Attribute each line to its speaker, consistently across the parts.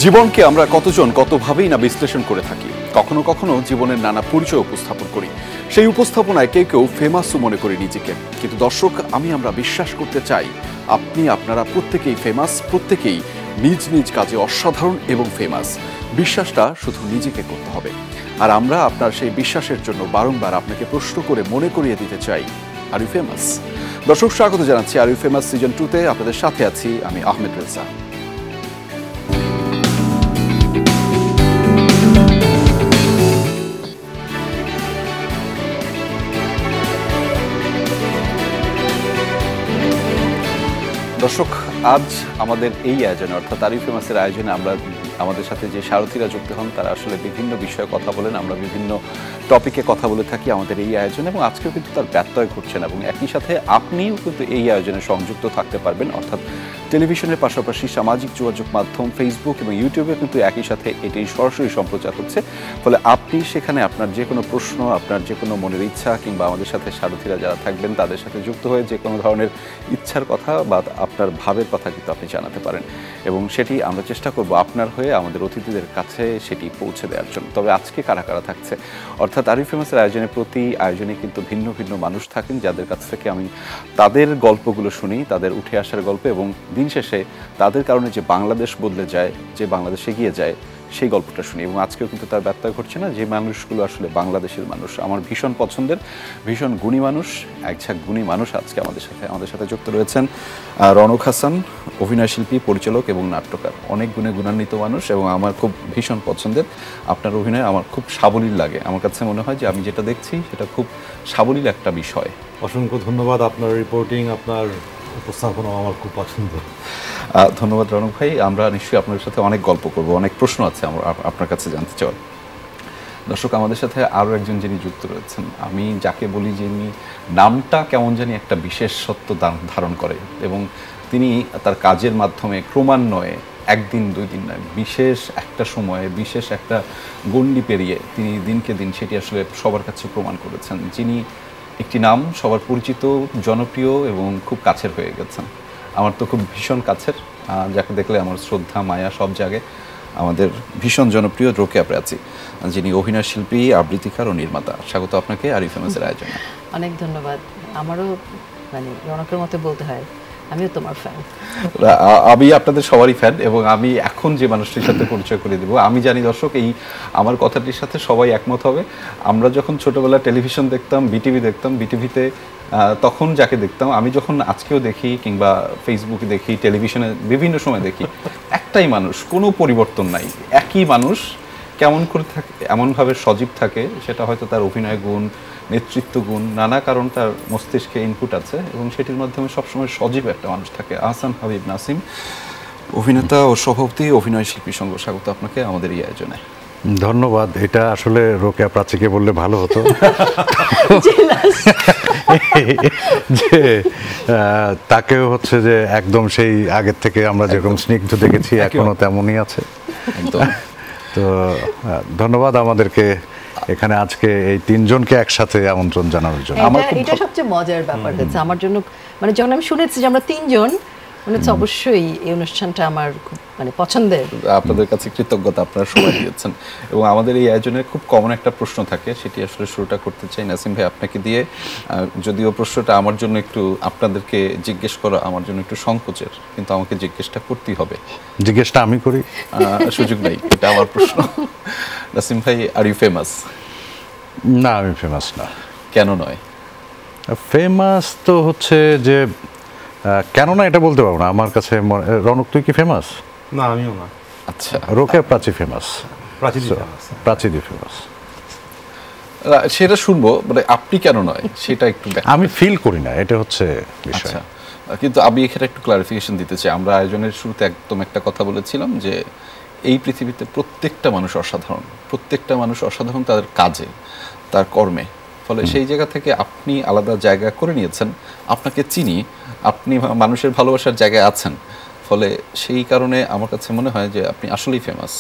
Speaker 1: জীবনকে আমরা কতজন কতভাবেই না বিশ্লেষণ করে থাকি, কখনো কখনো জীবনের নানা পরিচয় উপস্থাপন করি। সেই উপস্থাপনায় কেউ কেউ ফেমাসও মনে করি নিজেকে। কিন্তু দর্শক, আমরা বিশ্বাস করতে চাই আপনারা প্রত্যেকেই ফেমাস, প্রত্যেকেই নিজ নিজ কাজে অসাধারণ এবং ফেমাস। বিশ্বাসটা শুধু নিজেকে করতে হবে। আর আমরা আপনার সেই বিশ্বাসের জন্য বারংবার আপনাকে প্রশ্ন করে মনে করিয়ে দিতে চাই, আর ইউ ফেমাস? দর্শক, স্বাগত জানাচ্ছি আর ইউ ফেমাস সিজন 2-তে। আপনাদের সাথে আছি আমি আহমেদ রেজা। দর্শক, আজ আমাদের এই আয়োজনে অর্থাৎ আর ইউ ফেমাসের আয়োজনে আমাদের সাথে যে সারথীরা যুক্ত হন তারা আসলে বিভিন্ন বিষয়ে কথা বলেন। আমরা বিভিন্ন টপিকে কথা বলে থাকি আমাদের এই আয়োজনে, এবং আজকেও কিন্তু তার ব্যত্যয় ঘটছে না। এবং একই সাথে আপনিও কিন্তু এই আয়োজনে সংযুক্ত থাকতে পারবেন, অর্থাৎ টেলিভিশনের পাশাপাশি সামাজিক যোগাযোগ মাধ্যম ফেসবুক এবং ইউটিউবে কিন্তু একই সাথে এটি সরাসরি সম্প্রচার হচ্ছে। ফলে আপনি সেখানে আপনার যে কোনো প্রশ্ন, আপনার যে কোনো মনের ইচ্ছা, কিংবা আমাদের সাথে সারথীরা যারা থাকবেন তাদের সাথে যুক্ত হয়ে যে কোনো ধরনের ইচ্ছার কথা বা আপনার ভাবের কথা কিন্তু আপনি জানাতে পারেন, এবং সেটি আমরা চেষ্টা করব আপনার হয়ে আমাদের অতিথিদের কাছে সেটি পৌঁছে দেওয়ার জন্য। তবে আজকে কারা কারা থাকছে, অর্থাৎ আর ইউ ফেমাসের আয়োজনে প্রতি আয়োজনে কিন্তু ভিন্ন ভিন্ন মানুষ থাকেন, যাদের কাছ থেকে আমি তাদের গল্পগুলো শুনি, তাদের উঠে আসার গল্প, এবং দিন শেষে তাদের কারণে যে বাংলাদেশ বদলে যায়, যে বাংলাদেশ এগিয়ে যায়, সেই গল্পটা শুনি। এবং আজকেও কিন্তু তার ব্যত্যয় ঘটছে না। যে মানুষগুলো আসলে বাংলাদেশের মানুষ, আমার ভীষণ পছন্দের, ভীষণ গুণী মানুষ, একঝাঁক গুণী মানুষ আজকে আমাদের সাথে যুক্ত রয়েছেন। রনক হাসান, অভিনয়শিল্পী, পরিচালক এবং নাট্যকার, অনেক গুণে গুণান্বিত মানুষ, এবং আমার খুব ভীষণ পছন্দের। আপনার অভিনয় আমার খুব সাবলীল লাগে। আমার কাছে মনে হয় যে আমি যেটা দেখছি সেটা খুব সাবলীল একটা বিষয়।
Speaker 2: অসংখ্য ধন্যবাদ। আপনার রিপোর্টিং, আপনার উপস্থাপনা আমার খুব পছন্দ।
Speaker 1: ধন্যবাদ রনক ভাই। আমরা নিশ্চয়ই আপনার সাথে অনেক গল্প করব, অনেক প্রশ্ন আছে আপনার কাছে জানতে চাই। দর্শক, আমাদের সাথে আরও একজন যিনি যুক্ত রয়েছেন, আমি যাকে বলি যিনি নামটা কেমন জানি একটা বিশেষত্ব ধারণ করে, এবং তিনি তার কাজের মাধ্যমে ক্রমান্বয়ে একদিন দুই দিন নয়, বিশেষ একটা সময়ে বিশেষ একটা গণ্ডি পেরিয়ে তিনি দিনকে দিন সেটি আসলে সবার কাছে প্রমাণ করেছেন। যিনি একটি নাম সবার পরিচিত, জনপ্রিয় এবং খুব কাছের হয়ে গেছেন। আমার তো খুব ভীষণ কাছের, যাকে দেখলে আমার শ্রদ্ধা মায়া সব জাগে। আমাদের ভীষণ জনপ্রিয় রোকেয়া প্রাচী, যিনি অভিনয় শিল্পী, আবৃত্তিকার ও নির্মাতা। স্বাগত আপনাকে আর ইউ ফেমাসের আয়োজনে।
Speaker 3: অনেক ধন্যবাদ। আমারও রনকের মতো বলতে হয়, আমিও তোমার ফ্যান।
Speaker 1: আমি আপনাদের সবারই ফ্যান, এবং আমি এখন যে মানুষটির সাথে পরিচয় করে দেবো, আমি জানি দর্শক এই আমার কথাটির সাথে সবাই একমত হবে। আমরা যখন ছোটবেলায় টেলিভিশন দেখতাম, বিটিভি দেখতাম, বিটিভিতে তখন যাকে দেখতাম, আমি যখন আজকেও দেখি কিংবা ফেসবুকে দেখি, টেলিভিশনে বিভিন্ন সময় দেখি, একটাই মানুষ, কোনো পরিবর্তন নাই, একই মানুষ। কেমন করে থাকে, এমনভাবে সজীব থাকে, সেটা হয়তো তার অভিনয় গুণ, নেতৃত্ব গুণ, নানা কারণ তার মস্তিষ্কে ইনপুট আছে, এবং সেটির মাধ্যমে সবসময় সজীব একটা মানুষ থাকে। আহসান হাবিব নাসিম, অভিনেতা ও সভাপতি, অভিনয় শিল্পী সংঘ। স্বাগত আপনাকে আমাদের এই আয়োজনে।
Speaker 2: ধন্যবাদ। এটা আসলে রোকেয়া প্রাচীকে বললে ভালো হতো, যে তাকেও হচ্ছে যে একদম সেই আগের থেকে আমরা যেরকম স্নিগ্ধ দেখেছি এখনো তেমনই আছে। তো ধন্যবাদ আমাদেরকে এখানে আজকে এই তিনজনকে একসাথে আমন্ত্রণ জানানোর জন্য।
Speaker 3: এটা সবচেয়ে মজার ব্যাপার হচ্ছে আমার জন্য, যখন আমি শুনেছি যে আমরা তিনজন, অবশ্যই এই অনুষ্ঠানটা আমার খুব পছন্দের।
Speaker 1: আপনাদের কাছে কৃতজ্ঞতা, আপনারা সময় দিয়েছেন। এবং আমাদের এই আয়োজনে খুব কমন একটা প্রশ্ন থাকে, সেটি আসলে শুরুটা করতে চাই নাসিম ভাই আপনাকে দিয়ে। যদিও প্রশ্নটা আমার জন্য একটু, আপনাদেরকে জিজ্ঞেস করা আমার জন্য একটু সংকোচের, কিন্তু আমাকে জিজ্ঞেসটা করতেই হবে।
Speaker 2: জিজ্ঞেসটা আমি করি,
Speaker 1: সুযোগ নেই, এটা আমার প্রশ্ন। নাসিম ভাই, আর ইউ ফেমাস?
Speaker 2: না, আমি ফেমাস না।
Speaker 1: কেন নয়?
Speaker 2: ফেমাস তো হচ্ছে যে কেননা এটা বলতে পারবো না। আমার কাছে রনক, তুই কি ফেমাস?
Speaker 4: না, আমিও না।
Speaker 2: আচ্ছা, রোকেয়া প্রাচী ফেমাস, প্রাচীদি ফেমাস,
Speaker 1: সেটা শুনবো। আপনি কেন নয় সেটা একটু
Speaker 2: আমি ফিল করি না, এটা হচ্ছে বিষয়।
Speaker 1: কিন্তু আমি এখানে একটু ক্লারিফিকেশন দিতে চাই। আমরা আয়োজনের শুরুতে একদম একটা কথা বলেছিলাম যে এই পৃথিবীতে প্রত্যেকটা মানুষ অসাধারণ, প্রত্যেকটা মানুষ অসাধারণ তাদের কাজে, তার কর্মে। ফলে সেই জায়গা থেকে আপনি আলাদা জায়গা করে নিয়েছেন। আপনাকে চিনি, আপনি মানুষের ভালোবাসার জায়গায় আছেন, ফলে সেই কারণে আমার কাছে মনে হয় যে আপনি আসলেই ফেমাস।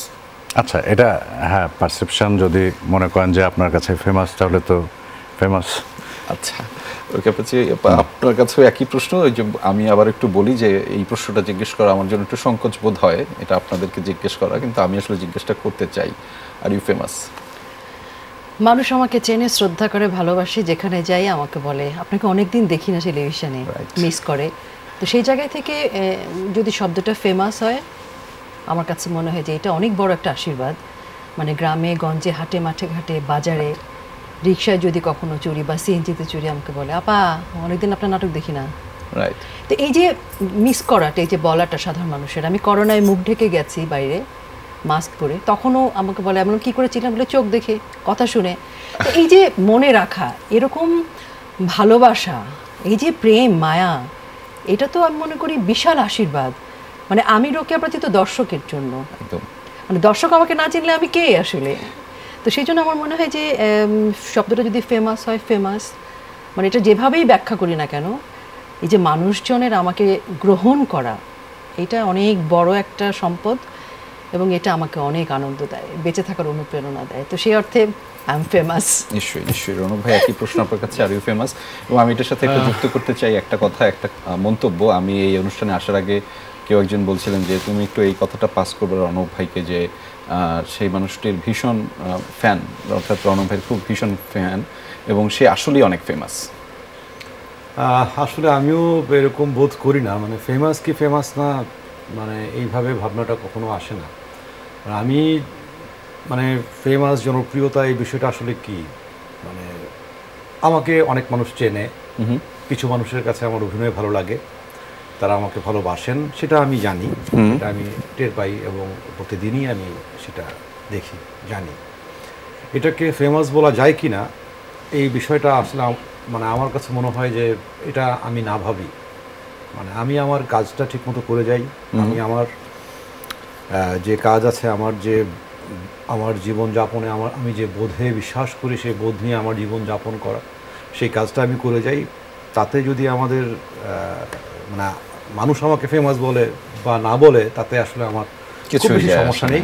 Speaker 2: আচ্ছা, এটা হ্যাঁ পারসেপশন। যদি মনে করেন যে আপনার কাছে ফেমাস, তাহলে তো ফেমাস।
Speaker 1: আচ্ছা, ওকে আপনার কাছেও একই প্রশ্ন। ওই যে আমি আবার একটু বলি যে এই প্রশ্নটা জিজ্ঞেস করা আমার জন্য একটু সংকোচ বোধ হয়, এটা আপনাদেরকে জিজ্ঞেস করা, কিন্তু আমি আসলে জিজ্ঞেসটা করতে চাই। Are you famous?
Speaker 3: মানুষ আমাকে চেনে, শ্রদ্ধা করে, ভালোবাসে, যেখানে যাই আমাকে বলে আপনাকে অনেকদিন দেখি না টেলিভিশনে, মিস করে। তো সেই জায়গায় থেকে যদি শব্দটা ফেমাস হয়, আমার কাছে মনে হয় যে এটা অনেক বড় একটা আশীর্বাদ। মানে গ্রামে গঞ্জে, হাটে মাঠে ঘাটে, বাজারে, রিক্সায় যদি কখনো চুরি বা সিএনজিতে চুরি, আমাকে বলে আপা অনেকদিন আপনার নাটক দেখি না।
Speaker 1: রাইট।
Speaker 3: তো এই যে মিস করাটা, এই যে বলাটা সাধারণ মানুষের, আমি করোনায় মুখ ঢেকে গেছি বাইরে মাস্ক পরে, তখনও আমাকে বলে এমন কী করেছিলাম বলে চোখ দেখে, কথা শুনে। তো এই যে মনে রাখা, এরকম ভালোবাসা, এই যে প্রেম মায়া, এটা তো আমি মনে করি বিশাল আশীর্বাদ। মানে আমি রোকেয়া প্রাচী তো দর্শকের জন্য, মানে দর্শক আমাকে না চিনলে আমি কে আসলে। তো সেই জন্য আমার মনে হয় যে শব্দটা যদি ফেমাস হয়, ফেমাস মানে এটা যেভাবেই ব্যাখ্যা করি না কেন, এই যে মানুষজনের আমাকে গ্রহণ করা, এটা অনেক বড় একটা সম্পদ এবং এটা আমাকে অনেক আনন্দ দেয়, বেঁচে থাকার অনুপ্রেরণা দেয়। তো সেই অর্থে আই এম ফেমাস।
Speaker 1: নিশ্চয়ই নিশ্চয়ই। রৌনক ভাই, একই প্রশ্ন আপনার কাছে, আর ইউ ফেমাস? এবং আমি এটার সাথে একটু যুক্ত করতে চাই একটা কথা, একটা মন্তব্য। আমি এই অনুষ্ঠানে আসার আগে কেউ একজন বলছিলেন যে তুমি একটু এই কথাটা পাস করবে রৌনক ভাইকে, যে সেই মানুষটির ভীষণ ফ্যান, অর্থাৎ রৌনক ভাইয়ের খুব ভীষণ ফ্যান, এবং সে আসলেই অনেক ফেমাস।
Speaker 4: আসলে আমিও এরকম বোধ করি না, মানে ফেমাস কি ফেমাস না, মানে এইভাবে ভাবনাটা কখনো আসে না। আমি মানে ফেমাস, জনপ্রিয়তা, এই বিষয়টা আসলে কি, মানে আমাকে অনেক মানুষ চেনে, কিছু মানুষের কাছে আমার অভিনয় ভালো লাগে, তারা আমাকে ভালোবাসেন, সেটা আমি জানি, এটা আমি টের পাই এবং প্রতিদিনই আমি সেটা দেখি, জানি। এটাকে ফেমাস বলা যায় কি না, এই বিষয়টা আসলে মানে আমার কাছে মনে হয় যে এটা আমি না ভাবি, মানে আমি আমার কাজটা ঠিকমতো করে যাই, আমি আমার যে কাজ আছে, আমার জীবনযাপনে আমি যে বোধে বিশ্বাস করি, সেই বোধ নিয়ে আমার জীবনযাপন করা, সেই কাজটা আমি করে যাই। তাতে যদি আমাদের মানে মানুষ আমাকে ফেমাস বলে বা না বলে, তাতে আসলে আমার খুব বেশি সমস্যা নেই।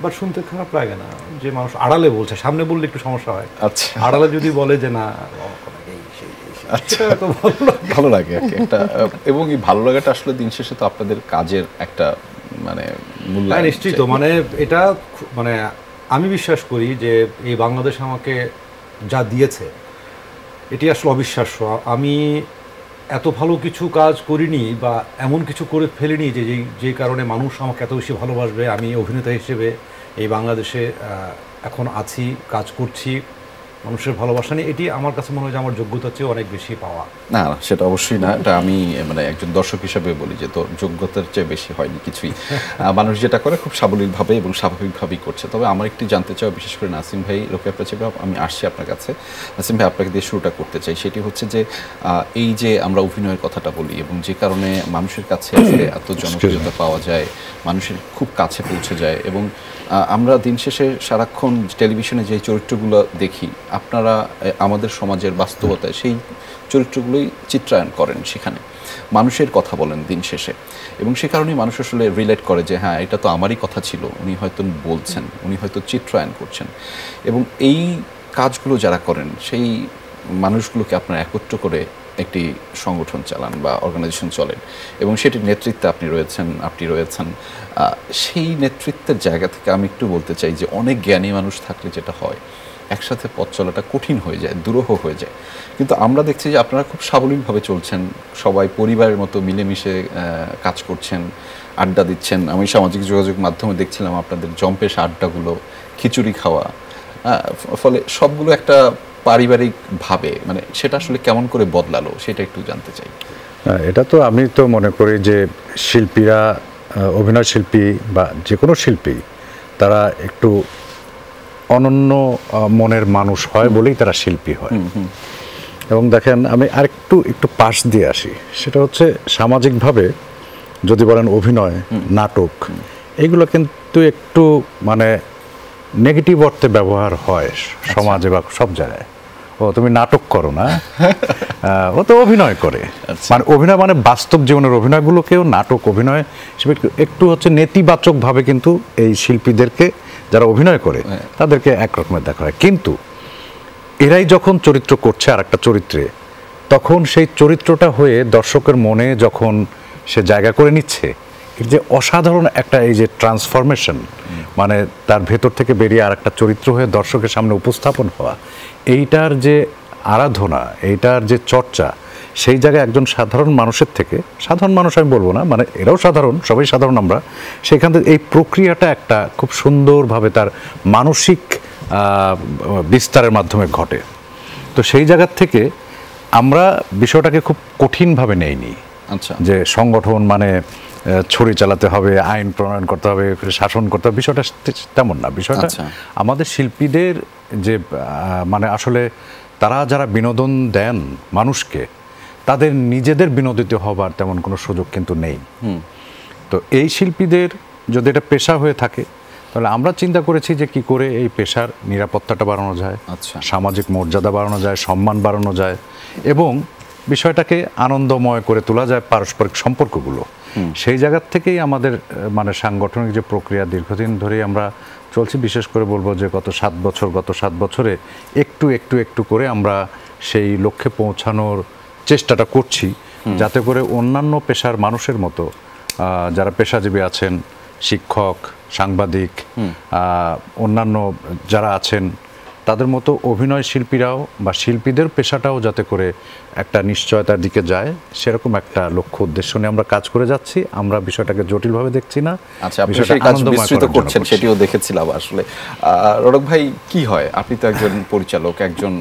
Speaker 4: বাট শুনতে খারাপ লাগে না যে মানুষ আড়ালে বলছে, সামনে বললে একটু সমস্যা হয়।
Speaker 1: আচ্ছা,
Speaker 4: আড়ালে যদি বলে যে না,
Speaker 1: আচ্ছা, ভালো লাগে একটা। এবং এই ভালো লাগাটা আসলে দিন শেষে তো আপনাদের কাজের একটা মানে মূল্যায়ন।
Speaker 4: নিশ্চিত, মানে এটা মানে আমি বিশ্বাস করি যে এই বাংলাদেশ আমাকে যা দিয়েছে এটি আসলে অবিশ্বাস্য। আমি এত ভালো কিছু কাজ করিনি বা এমন কিছু করে ফেলিনি যে কারণে মানুষ আমাকে এত বেশি ভালোবাসবে। আমি অভিনেতা হিসেবে এই বাংলাদেশে এখন আছি, কাজ করছি, মানুষের ভালোবাসা নিয়ে, এটি আমার কাছে মনে হয় যে আমার যোগ্যতার চেয়ে অনেক বেশি পাওয়া।
Speaker 1: না না, সেটা অবশ্যই না, এটা আমি মানে একজন দর্শক হিসেবে বলি যে তোর যোগ্যতার চেয়ে বেশি হয়নি কিছুই। মানুষ যেটা করে খুব সাবলীলভাবে এবং স্বাভাবিকভাবেই করছে। তবে আমার একটি জানতে চাও, বিশেষ করে নাসিম ভাই, রোকেয়া প্রাচী, আমি আসছি আপনার কাছে। নাসিম ভাই, আপনাকে দিয়ে শুরুটা করতে চাই। সেটি হচ্ছে যে এই যে আমরা অভিনয়ের কথাটা বলি এবং যে কারণে মানুষের কাছে আসলে এত জনপ্রিয়তা পাওয়া যায়, মানুষের খুব কাছে পৌঁছে যায়, এবং আমরা দিন শেষে সারাক্ষণ টেলিভিশনে যে চরিত্রগুলো দেখি, আপনারা আমাদের সমাজের বাস্তবতায় সেই চরিত্রগুলোই চিত্রায়ন করেন, সেখানে মানুষের কথা বলেন দিন শেষে, এবং সে কারণেই মানুষ আসলে রিলেট করে যে হ্যাঁ, এটা তো আমারই কথা ছিল, উনি হয়তো বলছেন, উনি হয়তো চিত্রায়ন করছেন। এবং এই কাজগুলো যারা করেন, সেই মানুষগুলোকে আপনারা একত্র করে একটি সংগঠন চালান বা অর্গানাইজেশন চলেন, এবং সেটির নেতৃত্বে আপনি রয়েছেন। সেই নেতৃত্বের জায়গা থেকে আমি একটু বলতে চাই যে অনেক জ্ঞানী মানুষ থাকলে যেটা হয়, একসাথে পথ চলাটা কঠিন হয়ে যায়, দুরূহ হয়ে যায়। কিন্তু আমরা দেখছি যে আপনারা খুব সাবলীলভাবে চলছেন, সবাই পরিবারের মতো মিলেমিশে কাজ করছেন, আড্ডা দিচ্ছেন। আমি সামাজিক যোগাযোগ মাধ্যমে দেখছিলাম আপনাদের জম্পেশ আড্ডাগুলো, খিচুড়ি খাওয়া, ফলে সবগুলো একটা পারিবারিকভাবে, মানে সেটা আসলে কেমন করে বদলালো সেটা একটু জানতে চাই।
Speaker 2: এটা তো আমি তো মনে করি যে শিল্পীরা, অভিনয় শিল্পী বা যে কোনো শিল্পী, তারা একটু অনন্য মনের মানুষ হয় বলেই তারা শিল্পী হয়। এবং দেখেন, আমি একটু পাশ দিয়ে আসি, সেটা হচ্ছে সামাজিকভাবে যদি বলেন অভিনয়, নাটক, এইগুলো কিন্তু একটু মানে নেগেটিভ অর্থে ব্যবহার হয় সমাজে বা সব জায়গায়। ও তুমি নাটক করো না, ও তো অভিনয় করে। মানে অভিনয় মানে বাস্তব জীবনের অভিনয়গুলোকেও নাটক অভিনয় হিসেবে একটু হচ্ছে নেতিবাচকভাবে কিন্তু এই শিল্পীদেরকে যারা অভিনয় করে তাদেরকে একরকমের দেখা হয়। কিন্তু এরাই যখন চরিত্র করছে আর একটা চরিত্রে, তখন সেই চরিত্রটা হয়ে দর্শকের মনে যখন সে জায়গা করে নিচ্ছে, এর যে অসাধারণ একটা এই যে ট্রান্সফরমেশন, মানে তার ভেতর থেকে বেরিয়ে আর একটা চরিত্র হয়ে দর্শকের সামনে উপস্থাপন হওয়া, এইটার যে আরাধনা, এইটার যে চর্চা, সেই জায়গায় একজন সাধারণ মানুষের থেকে, সাধারণ মানুষ আমি বলবো না, মানে এরাও সাধারণ, সবাই সাধারণ আমরা, সেখান থেকে এই প্রক্রিয়াটা একটা খুব সুন্দরভাবে তার মানসিক বিস্তারের মাধ্যমে ঘটে। তো সেই জায়গার থেকে আমরা বিষয়টাকে খুব কঠিনভাবে নেইনি।
Speaker 1: আচ্ছা,
Speaker 2: যে সংগঠন মানে ছড়ি চালাতে হবে, আইন প্রণয়ন করতে হবে, শাসন করতে হবে, বিষয়টা তেমন না। বিষয়টা আমাদের শিল্পীদের যে মানে আসলে তারা যারা বিনোদন দেন মানুষকে, তাদের নিজেদের বিনোদিত হবার তেমন কোনো সুযোগ কিন্তু নেই। তো এই শিল্পীদের যদি এটা পেশা হয়ে থাকে, তাহলে আমরা চিন্তা করেছি যে কি করে এই পেশার নিরাপত্তাটা বাড়ানো যায়, সামাজিক মর্যাদা বাড়ানো যায়, সম্মান বাড়ানো যায়, এবং বিষয়টাকে আনন্দময় করে তোলা যায় পারস্পরিক সম্পর্কগুলো। সেই জায়গার থেকেই আমাদের মানে সাংগঠনিক যে প্রক্রিয়া দীর্ঘদিন ধরেই আমরা চলছি। বিশেষ করে বলবো যে গত 7 বছরে একটু একটু একটু করে আমরা সেই লক্ষ্যে পৌঁছানোর চেষ্টাটা করছি, যাতে করে অন্যান্য পেশার মানুষের মতো যারা পেশাজীবী আছেন, শিক্ষক, সাংবাদিক, অন্যান্য যারা আছেন, তাদের মতো অভিনয় শিল্পীরাও বা শিল্পীদের পেশাটাও যাতে করে একটা নিশ্চয়তার দিকে যায়, সেরকম একটা লক্ষ্য উদ্দেশ্য নিয়ে আমরা কাজ করে যাচ্ছি। আমরা বিষয়টাকে জটিলভাবে দেখছি না।
Speaker 1: আচ্ছা, আপনি সেই কাজ বিস্তৃত করছেন, সেটিও দেখেছিলাম আসলে। রৌনক ভাই, কি হয়, আপনি তো একজন পরিচালক, একজন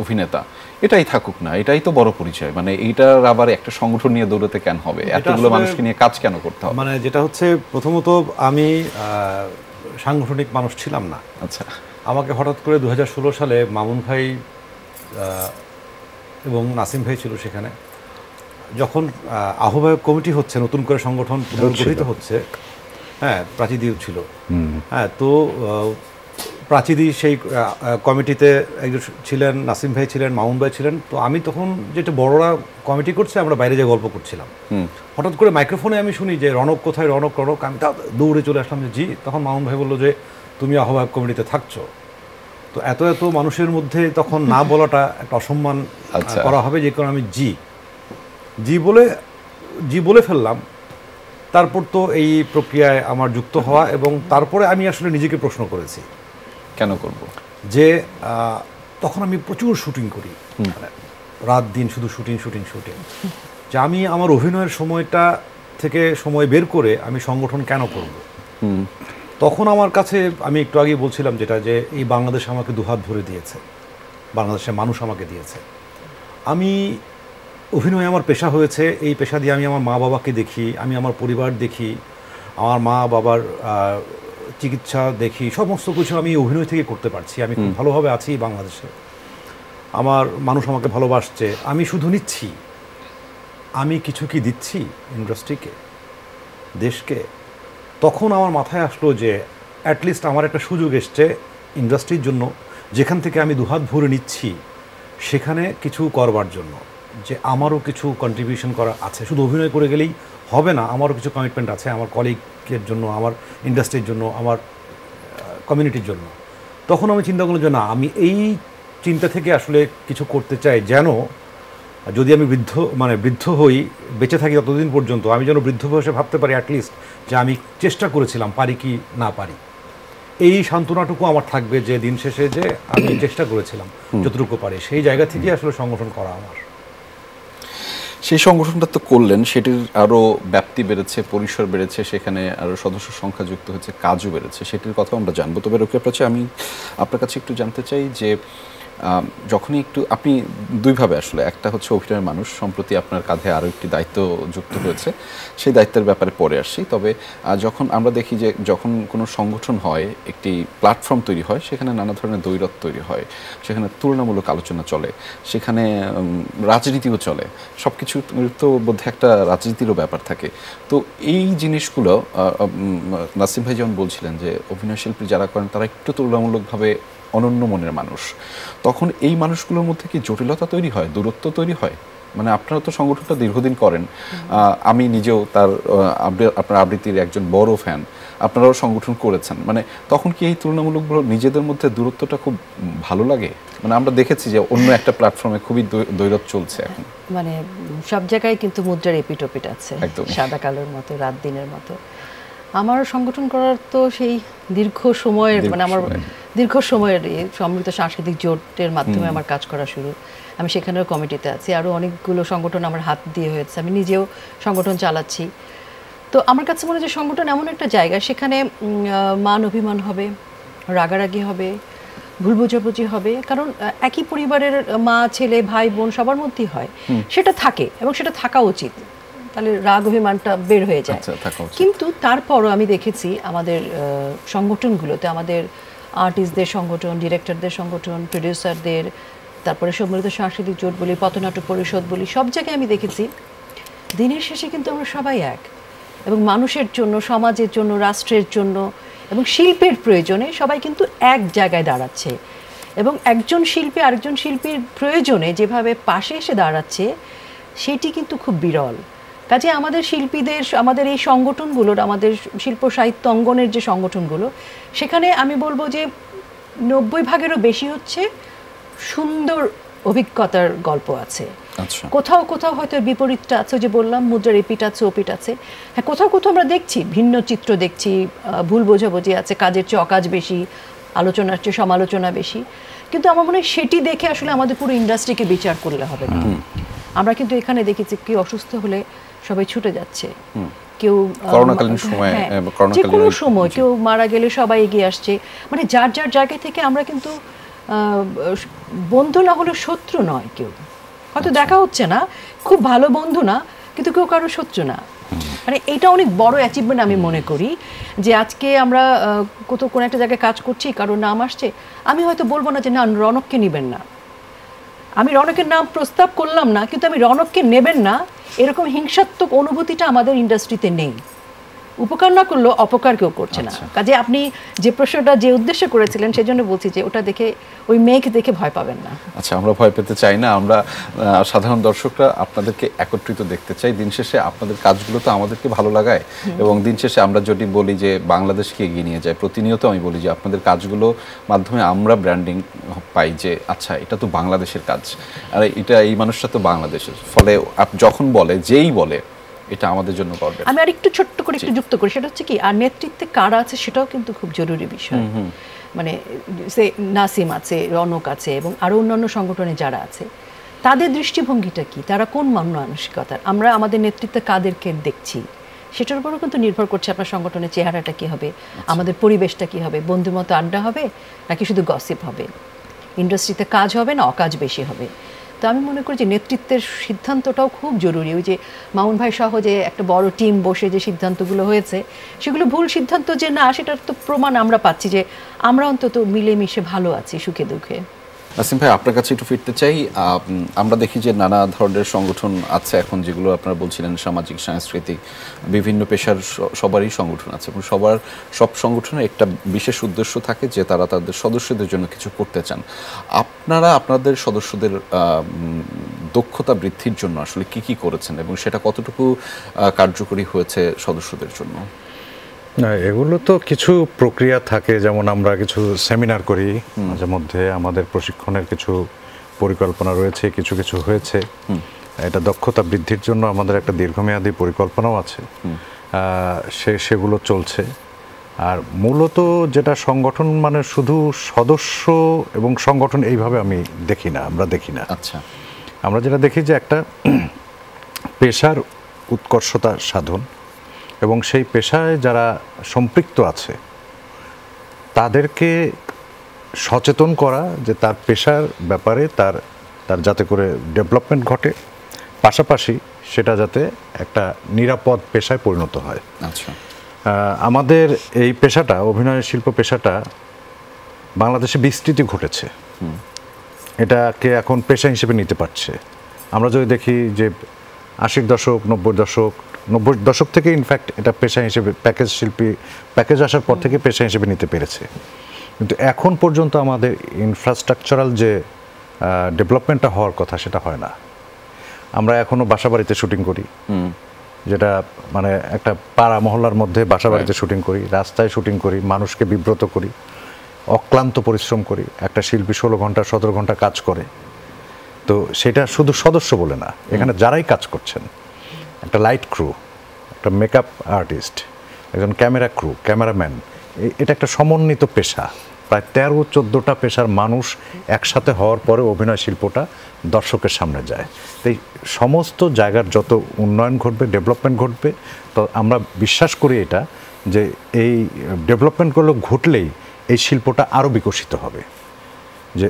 Speaker 1: অভিনেতা, এটাই থাকুক না, এটাই তো বড় পরিচয়, মানে এইটার আবার একটা সংগঠন নিয়ে দৌড়াতে কেন হবে, এতগুলো মানুষকে নিয়ে কাজ কেন করতে হবে?
Speaker 4: মানে যেটা হচ্ছে, প্রথমত আমি সাংগঠনিক মানুষ ছিলাম না।
Speaker 1: আচ্ছা,
Speaker 4: আমাকে হঠাৎ করে 2016 সালে মামুন ভাই এবং নাসিম ভাই ছিল সেখানে, যখন আহ্বায়ক কমিটি হচ্ছে, নতুন করে সংগঠন পুনর্গঠিত হচ্ছে, হ্যাঁ, প্রাচীদিও ছিল, হ্যাঁ, তো প্রাচীদি সেই কমিটিতে একজন ছিলেন, নাসিম ভাই ছিলেন, মামুন ভাই ছিলেন। তো আমি তখন যেটা বড়রা কমিটি করছে, আমরা বাইরে যে গল্প করছিলাম, হঠাৎ করে মাইক্রোফোনে আমি শুনি যে রনক কোথায়, রনক রনক, আমি দৌড়ে চলে আসলাম যে জি। তখন মামুন ভাই বললো যে তুমি আহ্বায়ক কমিটিতে থাকছো। তো এত এত মানুষের মধ্যে তখন না বলাটা একটা অসম্মান করা হবে, যে কারণে আমি জি বলে ফেললাম। তারপর তো এই প্রক্রিয়ায় আমার যুক্ত হওয়া, এবং তারপরে আমি আসলে নিজেকে প্রশ্ন করেছি
Speaker 1: কেন করব,
Speaker 4: যে তখন আমি প্রচুর শুটিং করি, রাত দিন শুধু শুটিং, যে আমি আমার অভিনয়ের সময়টা থেকে সময় বের করে আমি সংগঠন কেন করব। তখন আমার কাছে, আমি একটু আগেই বলছিলাম যেটা, যে এই বাংলাদেশ আমাকে দুহাত ভরে দিয়েছে, বাংলাদেশের মানুষ আমাকে দিয়েছে। আমি অভিনয় আমার পেশা হয়েছে, এই পেশা দিয়ে আমি আমার মা বাবাকে দেখি, আমি আমার পরিবার দেখি, আমার মা বাবার চিকিৎসা দেখি, সমস্ত কিছু আমি অভিনয় থেকে করতে পারছি। আমি খুব ভালোভাবে আছি বাংলাদেশে, আমার মানুষ আমাকে ভালোবাসছে। আমি শুধু নিচ্ছি, আমি কিছু কি দিচ্ছি ইন্ডাস্ট্রিকে, দেশকে? তখন আমার মাথায় আসলো যে অ্যাটলিস্ট আমার একটা সুযোগ এসছে ইন্ডাস্ট্রির জন্য, যেখান থেকে আমি দুহাত ভরে নিচ্ছি, সেখানে কিছু করবার জন্য, যে আমারও কিছু কন্ট্রিবিউশন করা আছে। শুধু অভিনয় করে গেলেই হবে না, আমারও কিছু কমিটমেন্ট আছে আমার কলিগের জন্য, আমার ইন্ডাস্ট্রির জন্য, আমার কমিউনিটির জন্য। তখন আমি চিন্তা করলাম যে না, আমি এই চিন্তা থেকে আসলে কিছু করতে চাই, যেন যদি আমি বৃদ্ধ হই, বেঁচে থাকি ততদিন পর্যন্ত, আমি যেন বৃদ্ধ বয়সে ভাবতে পারি অ্যাটলিস্ট যে আমি চেষ্টা করেছিলাম, পারি কি না পারি। এই সান্ত্বনাটুকু আমার থাকবে যে দিন শেষে যে আমি চেষ্টা করেছিলাম যতটুকু পারি। সেই জায়গা থেকে আসলে সংগঠন করা আমার।
Speaker 1: সেই সংগঠনটা তো করলেন, সেটির আরও ব্যাপ্তি বেড়েছে, পরিসর বেড়েছে, সেখানে আরও সদস্য সংখ্যা যুক্ত হয়েছে, কাজও বেড়েছে, সেটির কথাও আমরা জানবো। তবে রোকেয়া প্রাচী, আমি আপনার কাছে একটু জানতে চাই যে যখনই একটু আপনি দুইভাবে আসলে, একটা হচ্ছে অভিনয়ের মানুষ, সম্প্রতি আপনার কাঁধে আরও একটি দায়িত্ব যুক্ত হয়েছে, সেই দায়িত্বের ব্যাপারে পরে আসছি। তবে যখন আমরা দেখি যে যখন কোনো সংগঠন হয়, একটি প্ল্যাটফর্ম তৈরি হয়, সেখানে নানা ধরনের দ্বৈরথ তৈরি হয়, সেখানে তুলনামূলক আলোচনা চলে, সেখানে রাজনীতিও চলে, সব কিছুর তো মধ্যে একটা রাজনীতিরও ব্যাপার থাকে। তো এই জিনিসগুলো নাসিম ভাই যেমন বলছিলেন যে অভিনয় শিল্পী যারা করেন তারা একটু তুলনামূলকভাবে অনন্য মনের মানুষ, তখন এই মানুষগুলোর মধ্যে কি জটিলতা তৈরি হয়, দূরত্ব তৈরি হয়? মানে আপনারা তো সংগঠনটা দীর্ঘদিন করেন, আমি নিজেও তার আপনার আবৃত্তির একজন বড় ফ্যান। আপনারাও সংগঠন করেছেন, মানে তখন কি এই তুলনামূলক নিজেদের মধ্যে দূরত্বটা খুব ভালো লাগে? মানে আমরা দেখেছি যে অন্য একটা প্ল্যাটফর্মে খুবই দ্বৈরথ চলছে এখন,
Speaker 3: মানে সব জায়গায় কিন্তু মুদ্রার এপিটোপিট আছে,
Speaker 1: একদম
Speaker 3: সাদা কালোর মতো, রাত দিনের মতো। আমার সংগঠন করার তো সেই দীর্ঘ সময়ের, মানে আমার দীর্ঘ সময়ের সমৃদ্ধ সাংস্কৃতিক জোটের মাধ্যমে আমার কাজ করা শুরু। আমি সেখানেও কমিটিতে আছি, আরও অনেকগুলো সংগঠন আমার হাত দিয়ে হয়েছে, আমি নিজেও সংগঠন চালাচ্ছি। তো আমার কাছে মনে হয় যে সংগঠন এমন একটা জায়গা, সেখানে মান অভিমান হবে, রাগারাগি হবে, ভুল বোঝাবুঝি হবে, কারণ একই পরিবারের মা ছেলে ভাই বোন সবার মধ্যেই হয়, সেটা থাকে এবং সেটা থাকা উচিত, তাহলে রাগ অভিমানটা বের হয়ে যায়। কিন্তু তারপরও আমি দেখেছি আমাদের সংগঠনগুলোতে, আমাদের আর্টিস্টদের সংগঠন, ডিরেক্টরদের সংগঠন, প্রডিউসারদের, তারপরে সম্মিলিত সাংস্কৃতিক জোট বলি, পথনাটক পরিষদ বলি, সব জায়গায় আমি দেখেছি দিনের শেষে কিন্তু আমরা সবাই এক, এবং মানুষের জন্য, সমাজের জন্য, রাষ্ট্রের জন্য এবং শিল্পের প্রয়োজনে সবাই কিন্তু এক জায়গায় দাঁড়াচ্ছে, এবং একজন শিল্পী আরেকজন শিল্পীর প্রয়োজনে যেভাবে পাশে এসে দাঁড়াচ্ছে সেটি কিন্তু খুব বিরল। কাজে আমাদের শিল্পীদের, আমাদের এই সংগঠনগুলোর, আমাদের শিল্প সাহিত্য অঙ্গনের যে সংগঠনগুলো, সেখানে আমি বলবো যে 90% বেশি হচ্ছে সুন্দর অভিজ্ঞতার গল্প আছে। কোথাও কোথাও হয়তো বিপরীতটা আছে, যে বললাম মুদ্রার এপিট আছে ওপিট আছে, হ্যাঁ কোথাও কোথাও আমরা দেখছি ভিন্ন চিত্র দেখছি, ভুল বোঝাবুঝি আছে, কাজের চেয়ে অকাজ বেশি, আলোচনার চেয়ে সমালোচনা বেশি। কিন্তু আমার মনে হয় সেটি দেখে আসলে আমাদের পুরো ইন্ডাস্ট্রিকে বিচার করলে হবে না। আমরা কিন্তু এখানে দেখেছি কেউ অসুস্থ হলে সবাই ছুটে যাচ্ছে, কেউ
Speaker 1: করোনাকালীন সময়,
Speaker 3: যে কোনো সময় কেউ মারা গেলে সবাই এগিয়ে আসছে, মানে যার যার জায়গা থেকে আমরা কিন্তু বন্ধু না হলে শত্রু নয়, কেউ হয়তো দেখা হচ্ছে না, খুব ভালো বন্ধু না, কিন্তু কেউ কারো শত্রু না। মানে এটা অনেক বড় অ্যাচিভমেন্ট আমি মনে করি, যে আজকে আমরা কোথাও কোনো একটা জায়গায় কাজ করছি, কারোর নাম আসছে, আমি হয়তো বলবো না যে না রনককে নেবেন না, আমি রনকের নাম প্রস্তাব করলাম না, কিন্তু আমি রনককে নেবেন না এরকম হিংসাত্মক অনুভূতিটা আমাদের ইন্ডাস্ট্রিতে নেই। উপকার না করলেও অপকার কেউ করছে না। কাজে আপনি যে প্রশ্নটা যে উদ্দেশ্যে করেছিলেন, সেজন্য বলছি যে ওটা দেখে, ওই মেয়েকে দেখে ভয় পাবেন না।
Speaker 1: আচ্ছা, আমরা ভয় পেতে চাই না, আমরা সাধারণ দর্শকরা আপনাদেরকে একত্রিত দেখতে চাই। দিন শেষে আপনাদের কাজগুলো তো আমাদেরকে ভালো লাগায়, এবং দিন শেষে আমরা যদি বলি যে বাংলাদেশকে এগিয়ে নিয়ে যায়, প্রতিনিয়ত আমি বলি যে আপনাদের কাজগুলো মাধ্যমে আমরা ব্র্যান্ডিং পাই, যে আচ্ছা এটা তো বাংলাদেশের কাজ, আর এটা এই মানুষটা তো বাংলাদেশের। ফলে যখন বলে, যেই বলে, এটা আমাদের জন্য গর্বের।
Speaker 3: আমি আরেকটু ছোট্ট করে একটু যুক্ত করি, সেটা হচ্ছে কি, আর নেতৃত্বে কারা আছে সেটাও কিন্তু খুব জরুরি বিষয়। মানে সে নাসিম আছে, রনক আছে, এবং আরও অন্যান্য সংগঠনে যারা আছে, তাদের দৃষ্টিভঙ্গিটা কি, তারা কোন মানসিকতার, আমরা আমাদের নেতৃত্বে কাদেরকে দেখছি, সেটার উপরও কিন্তু নির্ভর করছে আপনার সংগঠনের চেহারাটা কি হবে, আমাদের পরিবেশটা কি হবে, বন্ধুমতো আড্ডা হবে নাকি শুধু গসিপ হবে, ইন্ডাস্ট্রিতে কাজ হবে না অকাজ বেশি হবে। তো আমি মনে করি যে নেতৃত্বের সিদ্ধান্তটাও খুব জরুরি। ওই যে মামুন ভাই সহ যে একটা বড় টিম বসে যে সিদ্ধান্তগুলো হয়েছে, সেগুলো ভুল সিদ্ধান্ত যে না, সেটার তো প্রমাণ আমরা পাচ্ছি যে আমরা অন্তত মিলেমিশে ভালো আছি সুখে দুঃখে।
Speaker 1: নাসিম ভাই, আপনার কাছে একটু ফিরতে চাই। আমরা দেখি যে নানা ধরনের সংগঠন আছে এখন, যেগুলো আপনারা বলছিলেন সামাজিক সাংস্কৃতিক বিভিন্ন পেশার সবারই সংগঠন আছে, এবং সব সংগঠনের একটা বিশেষ উদ্দেশ্য থাকে যে তারা তাদের সদস্যদের জন্য কিছু করতে চান। আপনারা আপনাদের সদস্যদের দক্ষতা বৃদ্ধির জন্য আসলে কি কি করেছেন, এবং সেটা কতটুকু কার্যকরী হয়েছে সদস্যদের জন্য?
Speaker 2: না, এগুলো তো কিছু প্রক্রিয়া থাকে, যেমন আমরা কিছু সেমিনার করি মাঝে মধ্যে, আমাদের প্রশিক্ষণের কিছু পরিকল্পনা রয়েছে, কিছু কিছু হয়েছে। এটা দক্ষতা বৃদ্ধির জন্য আমাদের একটা দীর্ঘমেয়াদী পরিকল্পনাও আছে, সেগুলো চলছে। আর মূলত যেটা সংগঠন মানে শুধু সদস্য এবং সংগঠন এইভাবে আমি দেখি না, আমরা দেখি না।
Speaker 1: আচ্ছা,
Speaker 2: আমরা যেটা দেখি যে একটা পেশার উৎকর্ষতা সাধন, এবং সেই পেশায় যারা সম্পৃক্ত আছে তাদেরকে সচেতন করা যে তার পেশার ব্যাপারে তার যাতে করে ডেভেলপমেন্ট ঘটে, পাশাপাশি সেটা যাতে একটা নিরাপদ পেশায় পরিণত হয়।
Speaker 1: আচ্ছা,
Speaker 2: আমাদের এই পেশাটা, অভিনয় শিল্প পেশাটা বাংলাদেশে বিস্তৃতি ঘটেছে, এটাকে এখন পেশা হিসেবে নিতে পারছে। আমরা যদি দেখি যে 80-র দশক, 90-র দশক থেকে ইনফ্যাক্ট এটা পেশা হিসেবে, প্যাকেজ আসার পর থেকে পেশা হিসেবে নিতে পেরেছে। কিন্তু এখন পর্যন্ত আমাদের ইনফ্রাস্ট্রাকচারাল যে ডেভেলপমেন্টটা হওয়ার কথা সেটা হয় না। আমরা এখনও বাসাবাড়িতে শুটিং করি, যেটা মানে একটা পাড়া মহল্লার মধ্যে বাসা বাড়িতে শুটিং করি, রাস্তায় শুটিং করি, মানুষকে বিব্রত করি, অক্লান্ত পরিশ্রম করি। একটা শিল্পী 16 ঘন্টা 17 ঘন্টা কাজ করে। তো সেটা শুধু সদস্য বলে না, এখানে যারাই কাজ করছেন, একটা লাইট ক্রু, একটা মেকআপ আর্টিস্ট, একজন ক্যামেরা ক্রু, ক্যামেরাম্যান, এটা একটা সমন্বিত পেশা। প্রায় 13-14টা পেশার মানুষ একসাথে হওয়ার পরে অভিনয় শিল্পটা দর্শকের সামনে যায়। তাই সমস্ত জায়গার যত উন্নয়ন ঘটবে, ডেভেলপমেন্ট ঘটবে, তো আমরা বিশ্বাস করি এটা যে এই ডেভেলপমেন্টগুলো ঘটলেই এই শিল্পটা আরও বিকশিত হবে। যে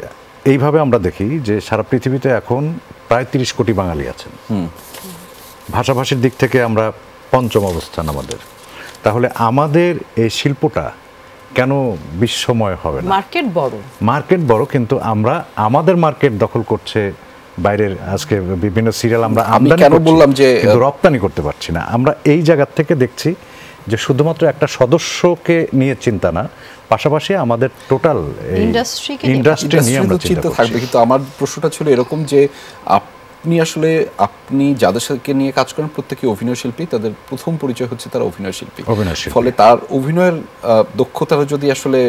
Speaker 2: এইভাবে আমরা দেখি যে সারা পৃথিবীতে এখন প্রায় 30 কোটি বাঙালি আছেন। ভাষাভাষীর দিক থেকে আমরা 5ম অবস্থান আমাদের। তাহলে আমাদের এই শিল্পটা কেন বিশ্বময় হবে না? মার্কেট বড়, কিন্তু আমরা আমাদের মার্কেট দখল করছে বাইরের। আজকে বিভিন্ন সিরিয়াল আমরা আমদানি
Speaker 1: কেন বললাম যে
Speaker 2: রপ্তানি করতে পারছি না। আমরা এই জায়গা থেকে দেখছি যে শুধুমাত্র একটা সদস্যকে নিয়ে চিন্তা না, পাশাপাশি আমাদের টোটাল ইন্ডাস্ট্রি নিয়ে আমরা চিন্তা
Speaker 1: থাকবে। কিন্তু আমার প্রশ্নটা ছিল এরকম যে আপনি যাদের সাথে নিয়ে কাজ করেন প্রত্যেকে অভিনয় শিল্পী, তাদের প্রথম পরিচয় হচ্ছে তারা অভিনয় শিল্পী। ফলে তার অভিনয়ের দক্ষতাটা যদি আসলে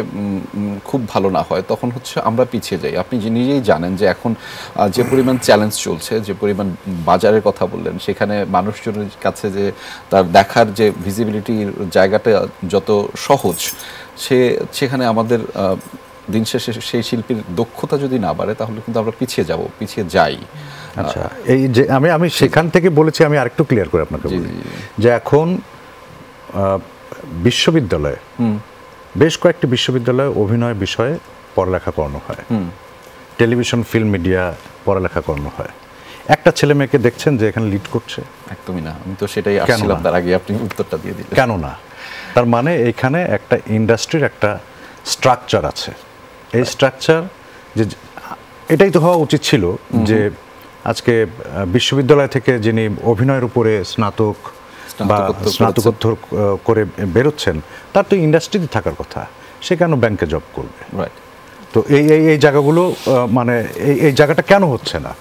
Speaker 1: খুব ভালো না হয় তখন হচ্ছে আমরা পিছিয়ে যাই। আপনি নিজেই জানেন যে এখন যে পরিমাণ চ্যালেঞ্জ চলছে, যে পরিমাণ বাজারের কথা বললেন, সেখানে মানুষজনের কাছে যে তার দেখার যে ভিজিবিলিটির জায়গাটা যত সহজ, সেখানে আমাদের দিন শেষে সেই শিল্পীর দক্ষতা যদি না বাড়ে তাহলে কিন্তু আমরা পিছিয়ে যাই।
Speaker 2: আচ্ছা, এই যে আমি সেখান থেকে বলেছি, আমি আরেকটু ক্লিয়ার করে আপনাকে বলি যে এখন বিশ্ববিদ্যালয়ে বেশ কয়েকটি বিশ্ববিদ্যালয়ে অভিনয় বিষয়ে পড়ালেখা করানো হয়, টেলিভিশন, ফিল্ম, মিডিয়া পড়ালেখা করানো হয়। একটা ছেলে মেয়েকে দেখছেন যে এখানে লিড করছে?
Speaker 1: একদমই না। আমি তো সেটাই আসছিলাম, তার আগে আপনি উত্তরটা দিয়ে দিলেন।
Speaker 2: কেন না? তার মানে এখানে একটা ইন্ডাস্ট্রির একটা স্ট্রাকচার আছে। এই স্ট্রাকচার যে এটাই তো হওয়া উচিত ছিল যে আজকে বিশ্ববিদ্যালয় থেকে যিনি অভিনয়ের উপরে স্নাতক বা স্নাতকোত্তর করে বেরোচ্ছেন তার তো ইন্ডাস্ট্রিতে থাকার কথা, সে কেন ব্যাংকে জব করবে? তো এই জায়গাগুলো মানে এই জায়গাটা কেন হচ্ছে না?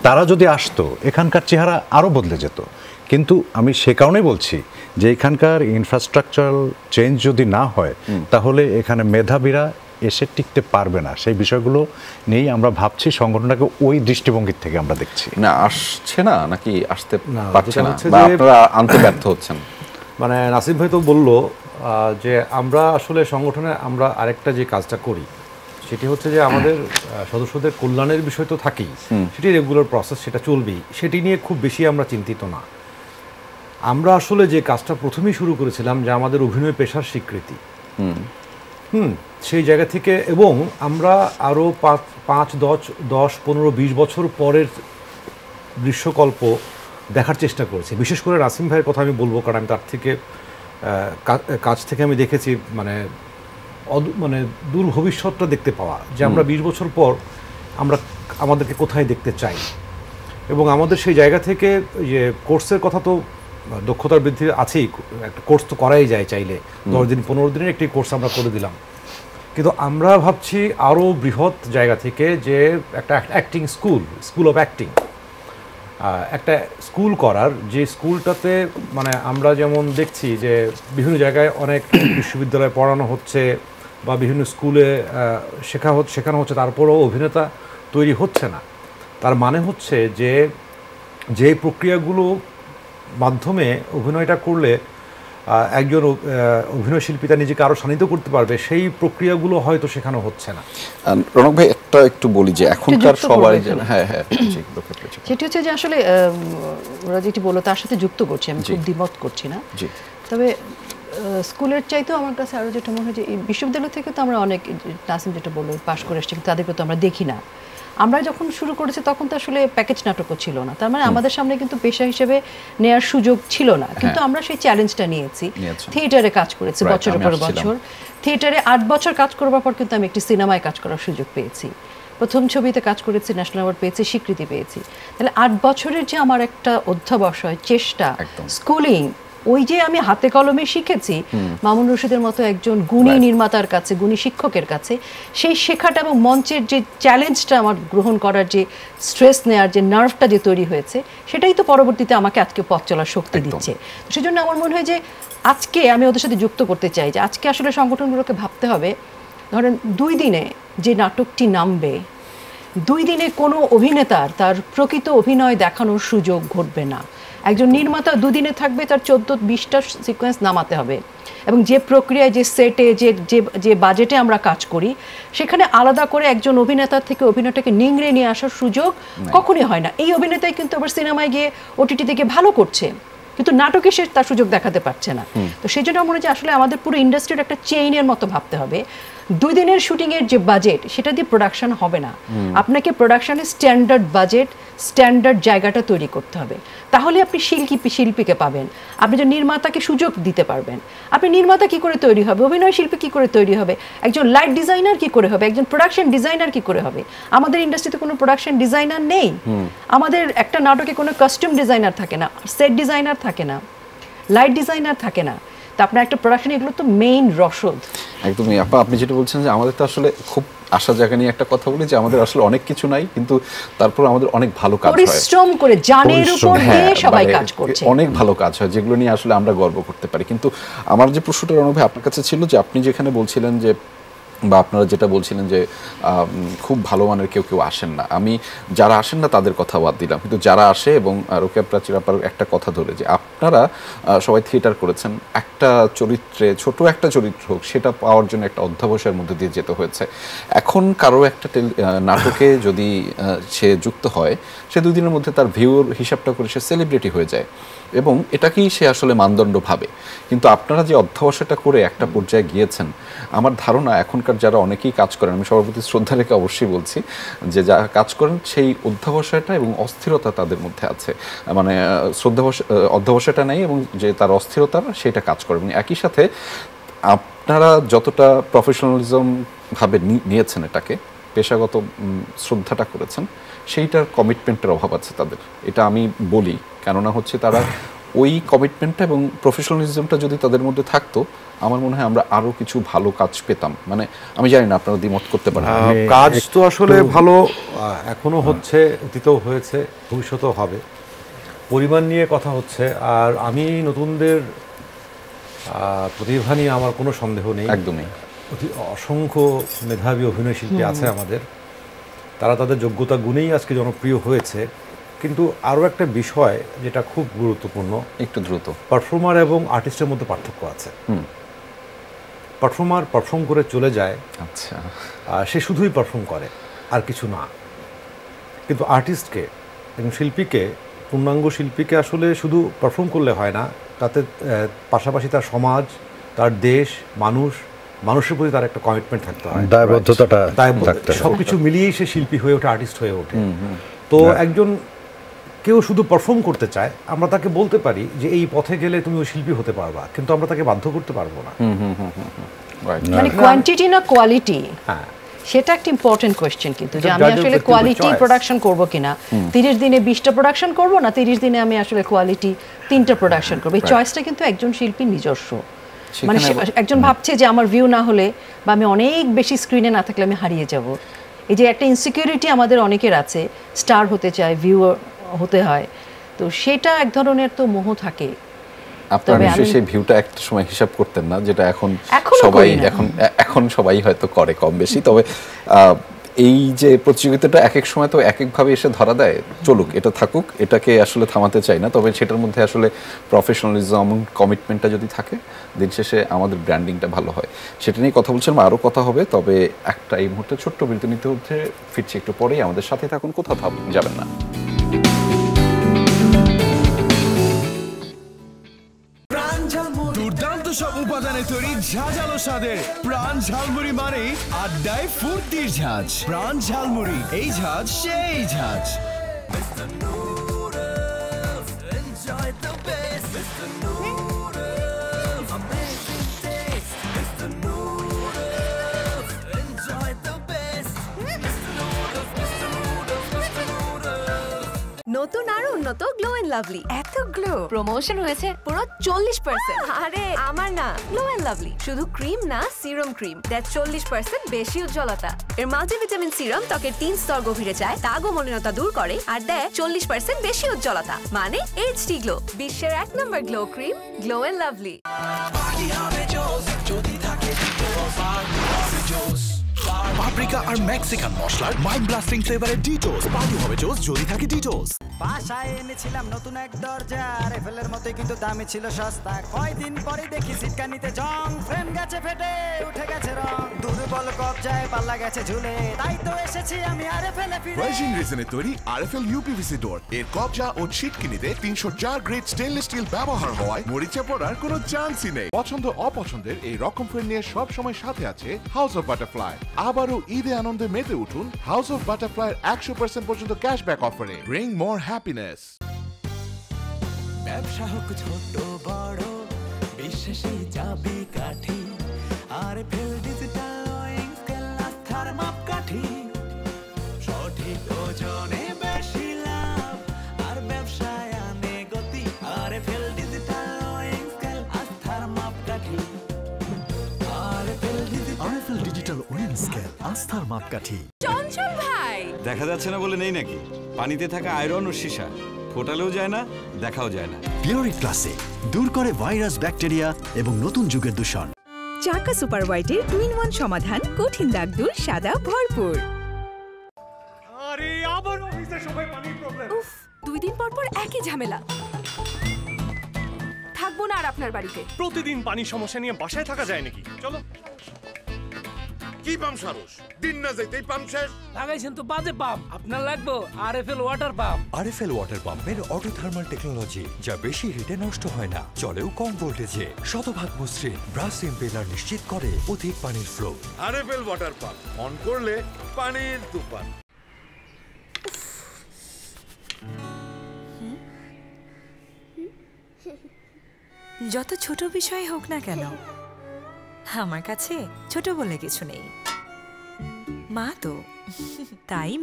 Speaker 2: তারা যদি আসতো এখানকার চেহারা আরও বদলে যেত। কিন্তু আমি সে কারণেই বলছি যে এখানকার ইনফ্রাস্ট্রাকচারাল চেঞ্জ যদি না হয় তাহলে এখানে মেধাবীরা এসে টিকতে পারবে না। সেই বিষয়গুলো নিয়েই আমরা ভাবছি, সংগঠনটাকে ওই দৃষ্টিভঙ্গির থেকে আমরা দেখছি।
Speaker 1: না আসছে না, নাকি আসতে পারছে না, বা আপনারা আনতে ব্যর্থ হচ্ছেন?
Speaker 4: মানে নাসিম ভাই তো বলল যে আমরা আসলে সংগঠনে আমরা আরেকটা যে কাজটা করি সেটি হচ্ছে যে আমাদের সদস্যদের কল্যাণের বিষয় তো থাকেই, সেটি রেগুলার প্রসেস, সেটা চলবেই, সেটি নিয়ে খুব বেশি আমরা চিন্তিত না। আমরা আসলে যে কাজটা প্রথমেই শুরু করেছিলাম যে আমাদের অভিনয় পেশার স্বীকৃতি, সেই জায়গা থেকে, এবং আমরা আরও 5, 10, 15, 20 বছর পরের দৃশ্যকল্প দেখার চেষ্টা করেছি। বিশেষ করে নাসিম ভাইয়ের কথা আমি বলবো, কারণ আমি তার থেকে কাজ থেকে আমি দেখেছি মানে দূর ভবিষ্যৎটা দেখতে পাওয়া, যে আমরা 20 বছর পর আমরা আমাদেরকে কোথায় দেখতে চাই। এবং আমাদের সেই জায়গা থেকে যে কোর্সের কথা তো দক্ষতার বৃদ্ধি আছেই, একটা কোর্স তো করাই যায় চাইলে, 10 দিন 15 দিনের একটি কোর্স আমরা করে দিলাম। কিন্তু আমরা ভাবছি আরও বৃহৎ জায়গা থেকে যে একটা অ্যাক্টিং স্কুল অফ অ্যাক্টিং, একটা স্কুল করার, যে স্কুলটাতে মানে আমরা যেমন দেখছি যে বিভিন্ন জায়গায় অনেক বিশ্ববিদ্যালয়ে পড়ানো হচ্ছে বা বিভিন্ন স্কুলে শেখানো হচ্ছে, তারপরেও অভিনেতা তৈরি হচ্ছে না। তার মানে হচ্ছে যে প্রক্রিয়াগুলো মাধ্যমে অভিনয়টা করলে একজন অভিনয় শিল্পী তার নিজেকে আরও শানিত করতে পারবে, সেই প্রক্রিয়াগুলো হয়তো শেখানো হচ্ছে না।
Speaker 1: রনক ভাই একটু বলি যে এখনকার সবাই
Speaker 3: সেটি হচ্ছে যে আসলে ওরা যেটি বললো তার সাথে যুক্ত করছি, আমি খুব দ্বিমত করছি না। তবে স্কুলের চাইতেও আমার কাছে আরও যেটা মনে হয় যে এই বিশ্ববিদ্যালয় থেকে তো আমরা অনেক, নাসিম যেটা বললো, পাশ করে এসছি, কিন্তু তাদেরকে তো আমরা দেখি না। আমরা যখন শুরু করেছি তখন তো আসলে প্যাকেজ নাটকও ছিল না, তার মানে আমাদের সামনে কিন্তু পেশা হিসেবে নেয়ার সুযোগ ছিল না। কিন্তু আমরা সেই চ্যালেঞ্জটা নিয়েছি, থিয়েটারে কাজ করেছি বছরের পর বছর। থিয়েটারে 8 বছর কাজ করবার পর কিন্তু আমি একটি সিনেমায় কাজ করার সুযোগ পেয়েছি, প্রথম ছবিতে কাজ করেছি, ন্যাশনাল অ্যাওয়ার্ড পেয়েছি, স্বীকৃতি পেয়েছি। তাহলে 8 বছরের যে আমার একটা অধ্যবসায়, চেষ্টা, স্কুলিং, ওই যে আমি হাতে কলমে শিখেছি মামুন রশিদের মতো একজন গুণী নির্মাতার কাছে, গুণী শিক্ষকের কাছে, সেই শেখাটা এবং মঞ্চের যে চ্যালেঞ্জটা আমার গ্রহণ করার যে স্ট্রেস নেওয়ার যে নার্ভটা যে তৈরি হয়েছে, সেটাই তো পরবর্তীতে আমাকে আজকে পথ চলার শক্তি দিচ্ছে। সেজন্য আমার মনে হয় যে আজকে আমি ওদের সাথে যুক্ত করতে চাই যে আজকে আসলে সংগঠনগুলোকে ভাবতে হবে, ধরেন 2 দিনে যে নাটকটি নামবে, 2 দিনে কোনো অভিনেতার তার প্রকৃত অভিনয় দেখানোর সুযোগ ঘটবে না। একজন নির্মাতা 2 দিনে থাকবে, তার 14-20টা সিকোয়েন্স নামাতে হবে, এবং যে প্রক্রিয়ায়, যে সেটে, যে বাজেটে আমরা কাজ করি, সেখানে আলাদা করে একজন অভিনেতার থেকে অভিনয়টাকে নিংড়ে নিয়ে আসার সুযোগ কখনই হয় না। এই অভিনেতাই কিন্তু আবার সিনেমায় গিয়ে OTT থেকে ভালো করছে, কিন্তু নাটকে সে তার সুযোগ দেখাতে পারছে না। তো সেই জন্য মনে হচ্ছে আসলে আমাদের পুরো ইন্ডাস্ট্রির একটা চেইনের মতো ভাবতে হবে। 2 দিনের শুটিংয়ের যে বাজেট, সেটা দিয়ে প্রোডাকশন হবে না। আপনাকে প্রোডাকশনের স্ট্যান্ডার্ড বাজেট, স্ট্যান্ডার্ড জায়গাটা তৈরি করতে হবে, তাহলে আপনি শিল্পীকে পাবেন, আপনি যে নির্মাতাকে সুযোগ দিতে পারবেন। আপনি নির্মাতা কি করে তৈরি হবে, অভিনয় শিল্পী কি করে তৈরি হবে, একজন লাইট ডিজাইনার কি করে হবে, একজন প্রোডাকশন ডিজাইনার কি করে হবে। আমাদের ইন্ডাস্ট্রিতে কোনো প্রোডাকশন ডিজাইনার নেই। আমাদের একটা নাটকে কোনো কাস্টিউম ডিজাইনার থাকে না, সেট ডিজাইনার থাকে না, লাইট ডিজাইনার থাকে না। তা আপনার একটা প্রোডাকশন, এগুলো তো মেইন রসদ।
Speaker 1: একদমই আপা, আপনি যেটা বলছেন যে আমাদের তো আসলে খুব আশা জায়গা নিয়ে একটা কথা বলি যে আমাদের আসলে অনেক কিছু নাই, কিন্তু তারপর আমাদের অনেক ভালো কাজ হয়,
Speaker 3: পরিশ্রম করে জানের উপর দিয়ে সবাই কাজ করছে,
Speaker 1: অনেক ভালো কাজ হয় যেগুলো নিয়ে আসলে আমরা গর্ব করতে পারি। কিন্তু আমার যে প্রশ্নটার অনুভব আপনার কাছে ছিল যে আপনি যেখানে বলছিলেন যে, বা আপনারা যেটা বলছিলেন যে খুব ভালো মানের কেউ আসেন না, আমি যারা আসেন না তাদের কথা বাদ দিলাম, কিন্তু যারা আসে, এবং রোকেয়া প্রাচীর আপার একটা কথা ধরে যে আপনারা সবাই থিয়েটার করেছেন, একটা চরিত্রে, ছোট একটা চরিত্র হোক, সেটা পাওয়ার জন্য একটা অধ্যবসায়ের মধ্যে দিয়ে যেতে হয়েছে। এখন কারো একটা নাটকে যদি সে যুক্ত হয়, সে 2 দিনের মধ্যে তার ভিউর হিসাবটা করে সে সেলিব্রিটি হয়ে যায়, এবং এটাকেই সে আসলে মানদণ্ড ভাবে। কিন্তু আপনারা যে অধ্যবসায়টা করে একটা পর্যায়ে গিয়েছেন, আমার ধারণা এখনকার যারা অনেকেই কাজ করেন, আমি সবার প্রতি শ্রদ্ধা রেখে অবশ্যই বলছি যে যারা কাজ করেন, সেই অধ্যবসায়টা এবং অস্থিরতা তাদের মধ্যে আছে, মানে অধ্যবসায়টা নেই এবং যে তার অস্থিরতা, সেটা কাজ করে। এবং একই সাথে আপনারা যতটা প্রফেশনালিজম ভাবে নিয়েছেন, এটাকে পেশাগত শ্রদ্ধাটা করেছেন, সেইটার কমিটমেন্টের অভাব আছে তাদের, এটা আমি বলি। কেননা হচ্ছে তারা ওই কমিটমেন্টটা এবং প্রফেশনালিজমটা যদি তাদের মধ্যে থাকতো, আমার মনে হয় আমরা আরো কিছু ভালো কাজ পেতাম। মানে আমি জানি না, আপনারা দ্বিমত করতে পারেন।
Speaker 4: কাজ তো আসলে ভালো এখনো হচ্ছে, অতীতেও হয়েছে, ভবিষ্যতেও হবে। পরিমাণ নিয়ে কথা হচ্ছে। আর আমি নতুনদের প্রতিভা নিয়ে আমার কোনো সন্দেহ নেই,
Speaker 1: একদমই।
Speaker 4: অসংখ্য মেধাবী অভিনয় শিল্পী আছে আমাদের, তারা তাদের যোগ্যতা গুণেই আজকে জনপ্রিয় হয়েছে। কিন্তু আরও একটা বিষয় যেটা খুব গুরুত্বপূর্ণ,
Speaker 1: একটু দ্রুত,
Speaker 4: পারফর্মার এবং আর্টিস্টের মধ্যে পার্থক্য আছে। পারফর্মার পারফর্ম করে চলে যায়,
Speaker 1: আচ্ছা,
Speaker 4: সে শুধুই পারফর্ম করে, আর কিছু না। কিন্তু আর্টিস্টকে এবং শিল্পীকে, পূর্ণাঙ্গ শিল্পীকে আসলে শুধু পারফর্ম করলে হয় না, তাতে পাশাপাশি তার সমাজ, তার দেশ, মানুষের প্রতি তার একটা কমিটমেন্ট থাকতে হয়,
Speaker 2: দায়বদ্ধতাটা
Speaker 4: সবকিছু মিলিয়েই সে শিল্পী হয়ে ওঠে, আর্টিস্ট হয়ে ওঠে। তো একজন কেউ শুধু পারফর্ম করতে চায়, আমরা তাকে বলতে পারি যে এই পথে গেলে তুমি ওই শিল্পী হতে পারবা, কিন্তু আমরা তাকে বাধ্য করতে পারবো না।
Speaker 3: মানে কোয়ান্টিটি না কোয়ালিটি, সেটা একটা ইম্পর্টেন্ট কোয়েশ্চেন। কিন্তু যে আমি আসলে কোয়ালিটি প্রোডাকশন করব কিনা, 30 দিনে 20টা প্রোডাকশন করব না 30 দিনে আমি আসলে কোয়ালিটি 3টা প্রোডাকশন করব, এই চয়েসটা কিন্তু একজন শিল্পীর নিজস্ব। মানে একজন ভাবছে যে আমার ভিউ না হলে, বা আমি অনেক বেশি স্ক্রিনে না থাকলে আমি হারিয়ে যাব, এই যে একটা ইনসিকিউরিটি আমাদের অনেকের আছে, স্টার হতে চায়, ভিউ হতে হয়, তো সেটা এক ধরনের তো মোহ থাকে।
Speaker 1: আপনারা নিশ্চয়ই সেই ভিউটা একটা সময় হিসাব করতেন না, যেটা এখন সবাই হয়তো করে কম বেশি। তবে এই যে প্রতিযোগিতাটা এক এক সময় তো এক একভাবে এসে ধরা দেয়, চলুক, এটা থাকুক, এটাকে আসলে থামাতে চাই না। তবে সেটার মধ্যে আসলে প্রফেশনালিজম, কমিটমেন্টটা যদি থাকে, দিন শেষে আমাদের ব্র্যান্ডিংটা ভালো হয়। সেটা নিয়ে কথা বলছিলাম, আরও কথা হবে। তবে একটা এই মুহূর্তে ছোট্ট বিরতি নিতে হচ্ছে, ফিরছি একটু পরেই। আমাদের সাথে থাকুন, কোথাও যাবেন না।
Speaker 5: দুর্দান্ত সব উপাদানে তৈরি ঝাঁঝালো স্বাদের প্রাণ ঝালমুড়ি মানে আড্ডায় ফুর্তির ঝাঁঝ। প্রাণ ঝালমুড়ি, এই ঝাঁঝ সেই ঝাঁঝ।
Speaker 6: নতুন আর উন্নত গ্লো এন্ড লাভলি এত গ্লো প্রমোশন হয়েছে পুরো 40%। আরে আমার না, গ্লো এন্ড লাভলি শুধু ক্রিম না, সিরাম ক্রিম দ্যাট 40% বেশি উজ্জ্বলতা। এর মাল্টিভিটামিন সিরাম ত্বকের 3 স্তর গভীরে যায়, দাগ ও মলিনতা দূর করে আর দেয় 40% বেশি উজ্জ্বলতা, মানে HD গ্লো, বিশ্বের 1 নম্বর glow cream, glow and lovely.
Speaker 7: Paprika আর মেক্সিকান মশলার মাইন্ড ব্লাস্টিং ফ্লেভারের ডিটোস পার্টি হবে জোস যদি থাকে ডিটোস।
Speaker 8: বাসায় এনেছিলাম নতুন এক দরজা, রেফেলের মতোই কিন্তু দামে ছিল সস্তা। কয়দিন পরে দেখি সিটকানিতে জং, ফ্রেম গেছে ফেটে উঠে গেছে রং, দুর্বল কবজায় পাল্লা গেছে ঝুলে, তাই তো এসেছি আমি আরএফএলে ফিরে।
Speaker 7: ভার্জিন রিজনে তৈরি আরএফএল ইউপিভিসি ডোর এর কবজা ও ছিটকিনিতে 304 গ্রেড স্টেনলেস স্টিল ব্যবহার হওয়ায় মরিচা পড়ার কোনো চান্সই নেই। পছন্দ অপছন্দের এই রকম ফ্রেন্ড নিয়ে সব সময় সাথে আছে হাউস অফ বাটারফ্লাই। আবারও ঈদে আনন্দে মেতে উঠুন হাউস অফ বাটারফ্লাই 100% পর্যন্ত ক্যাশব্যাক অফারে। ব্রিং মোর হ্যাপিনেস।
Speaker 9: ব্যবসা হোক ছোট বড়, বিশ্বাসী চাবি কাঠি, আরএফএল ডিজিটাল ওয়িং স্কেল আস্থার মাপকাঠি, সঠিক ওজনে বেশি লাভ আর ব্যবসায় আনে গতি, আরএফএল ডিজিটাল ওয়িং স্কেল আস্থার মাপকাঠি,
Speaker 7: আরএফএল ডিজিটাল ওয়িং স্কেল আস্থার মাপকাঠি।
Speaker 6: চঞ্চল ভাই
Speaker 10: দেখা যাচ্ছে না বলে নেই নাকি? পানিতে থাকা আয়রন ও সীসা ফোটালেও যায় না, দেখাও যায় না।
Speaker 7: পিওরিক ক্লাসিক দূর করে ভাইরাস, ব্যাকটেরিয়া এবং নতুন যুগের দূষণ।
Speaker 6: চাকা সুপার হোয়াইটের 2-in-1 সমাধান, কঠিন দাগ দূর, সাদা ভরপুর।
Speaker 4: আরে আবার অফিসে সবাই পানির প্রবলেম।
Speaker 6: উফ, 2 দিন পর পর একই ঝামেলা। থাকবো না আর আপনার বাড়িতে।
Speaker 4: প্রতিদিন পানির সমস্যা নিয়ে বাসায় থাকা যায় নাকি? চলো।
Speaker 7: কি পাম্প সারস? দিন না যাইতেই পাম্প শেষ।
Speaker 9: লাগাইছেন তো বাজে পাম্প, আপনার লাগবে RFL water pump.
Speaker 11: RFL water পাম্পের অটো থার্মাল টেকনোলজি, যা বেশি হিটে নষ্ট হয় না, চলেও কম ভোল্টেজে, শতভাগ মসৃণ, ব্রাশ ইম্পেলার নিশ্চিত করে অধিক পানির flow.
Speaker 7: RFL water pump on করলে পানির তুফান।
Speaker 6: যত ছোট বিষয় হোক না কেন, আমার কাছে ছোট বলে কিছু নেই। মা তো তাই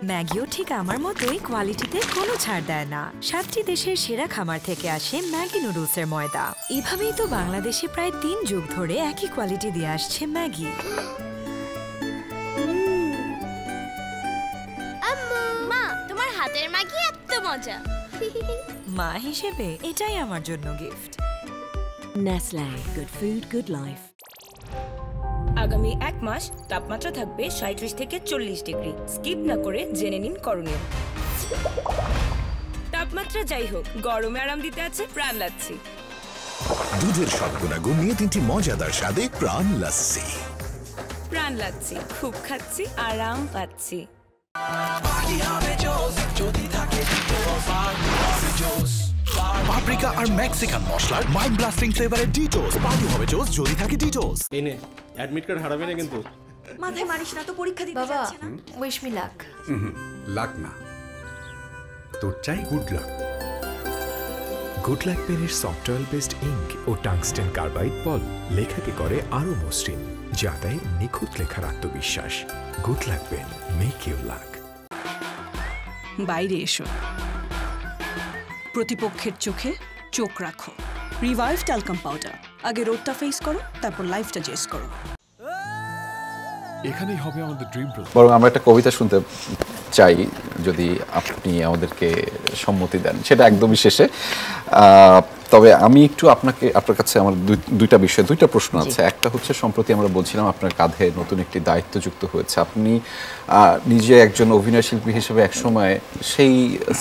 Speaker 6: ম্যাগিও ঠিক আমার মতোই কোয়ালিটিতে কোনো ছাড় দেয় না। 7টি দেশের সেরা খামার থেকে আসে ম্যাগি নুডলসের ময়দা। এভাবেই তো বাংলাদেশে প্রায় 3 যুগ ধরে একই কোয়ালিটি দিয়ে আসছে ম্যাগি।
Speaker 12: মা, তোমার হাতের ম্যাগি এত মজা।
Speaker 6: মা হিসেবে এটাই আমার জন্য gift. Nestle, good food good life.
Speaker 13: আগামী 1 মাস তাপমাত্রা থাকবে 37 থেকে 40 ডিগ্রি। স্কিপ না করে জেনে নিন করণীয়। তাপমাত্রা যাই হোক, গরমে আরাম দিতে আছে প্রাণ লাচ্ছি।
Speaker 7: দুধের সব গুণাগুণ নিয়ে 3টি মজাদার স্বাদে প্রাণ লাচ্ছি।
Speaker 13: প্রাণ লাচ্ছি, খুব খাচ্ছি, আরাম পাচ্ছি।
Speaker 7: পাপরিকা আর মেক্সিকান মশলার মাইন্ড ব্লাস্টিং ফ্লেভারের ডিটোস পার্টি হবে জোস যদি থাকে ডিটোস।
Speaker 4: এনে অ্যাডমিট কার্ড হারাবে না কিন্তু।
Speaker 6: মাথায় মারিস না তো, পরীক্ষা দিতে যাচ্ছে না। Wish me luck.
Speaker 11: লাক না, তোর চাই গুড লাক। গুড লাক পেনের সফট অয়েল বেসড ইঙ্ক ও টাংস্টেন কার্বাইড বল লেখাকে করে আরো মসৃণ, যা দেয় নিখুঁত লেখার আত্মবিশ্বাস। Good luck pen, make you luck.
Speaker 13: বাইরে এসো, প্রতিপক্ষের চোখে চোখ রাখো। রিভাইভ ট্যালকাম পাউডার, আগে রোডটা ফেস করো, তারপর লাইফটা জেস করো।
Speaker 11: এখানেই হবে আমাদের ড্রিম প্রজেক্ট।
Speaker 1: বরং আমরা একটা কবিতা শুনতে চাই, যদি আপনি আমাদেরকে সম্মতি দেন, সেটা একদমই শেষে। তবে আমি একটু আপনার কাছে আমার দুইটা প্রশ্ন আছে। একটা হচ্ছে, সম্প্রতি আমরা বলছিলাম আপনার কাঁধে নতুন একটি দায়িত্ব যুক্ত হয়েছে। আপনি নিজে একজন অভিনয় শিল্পী হিসেবে একসময় সেই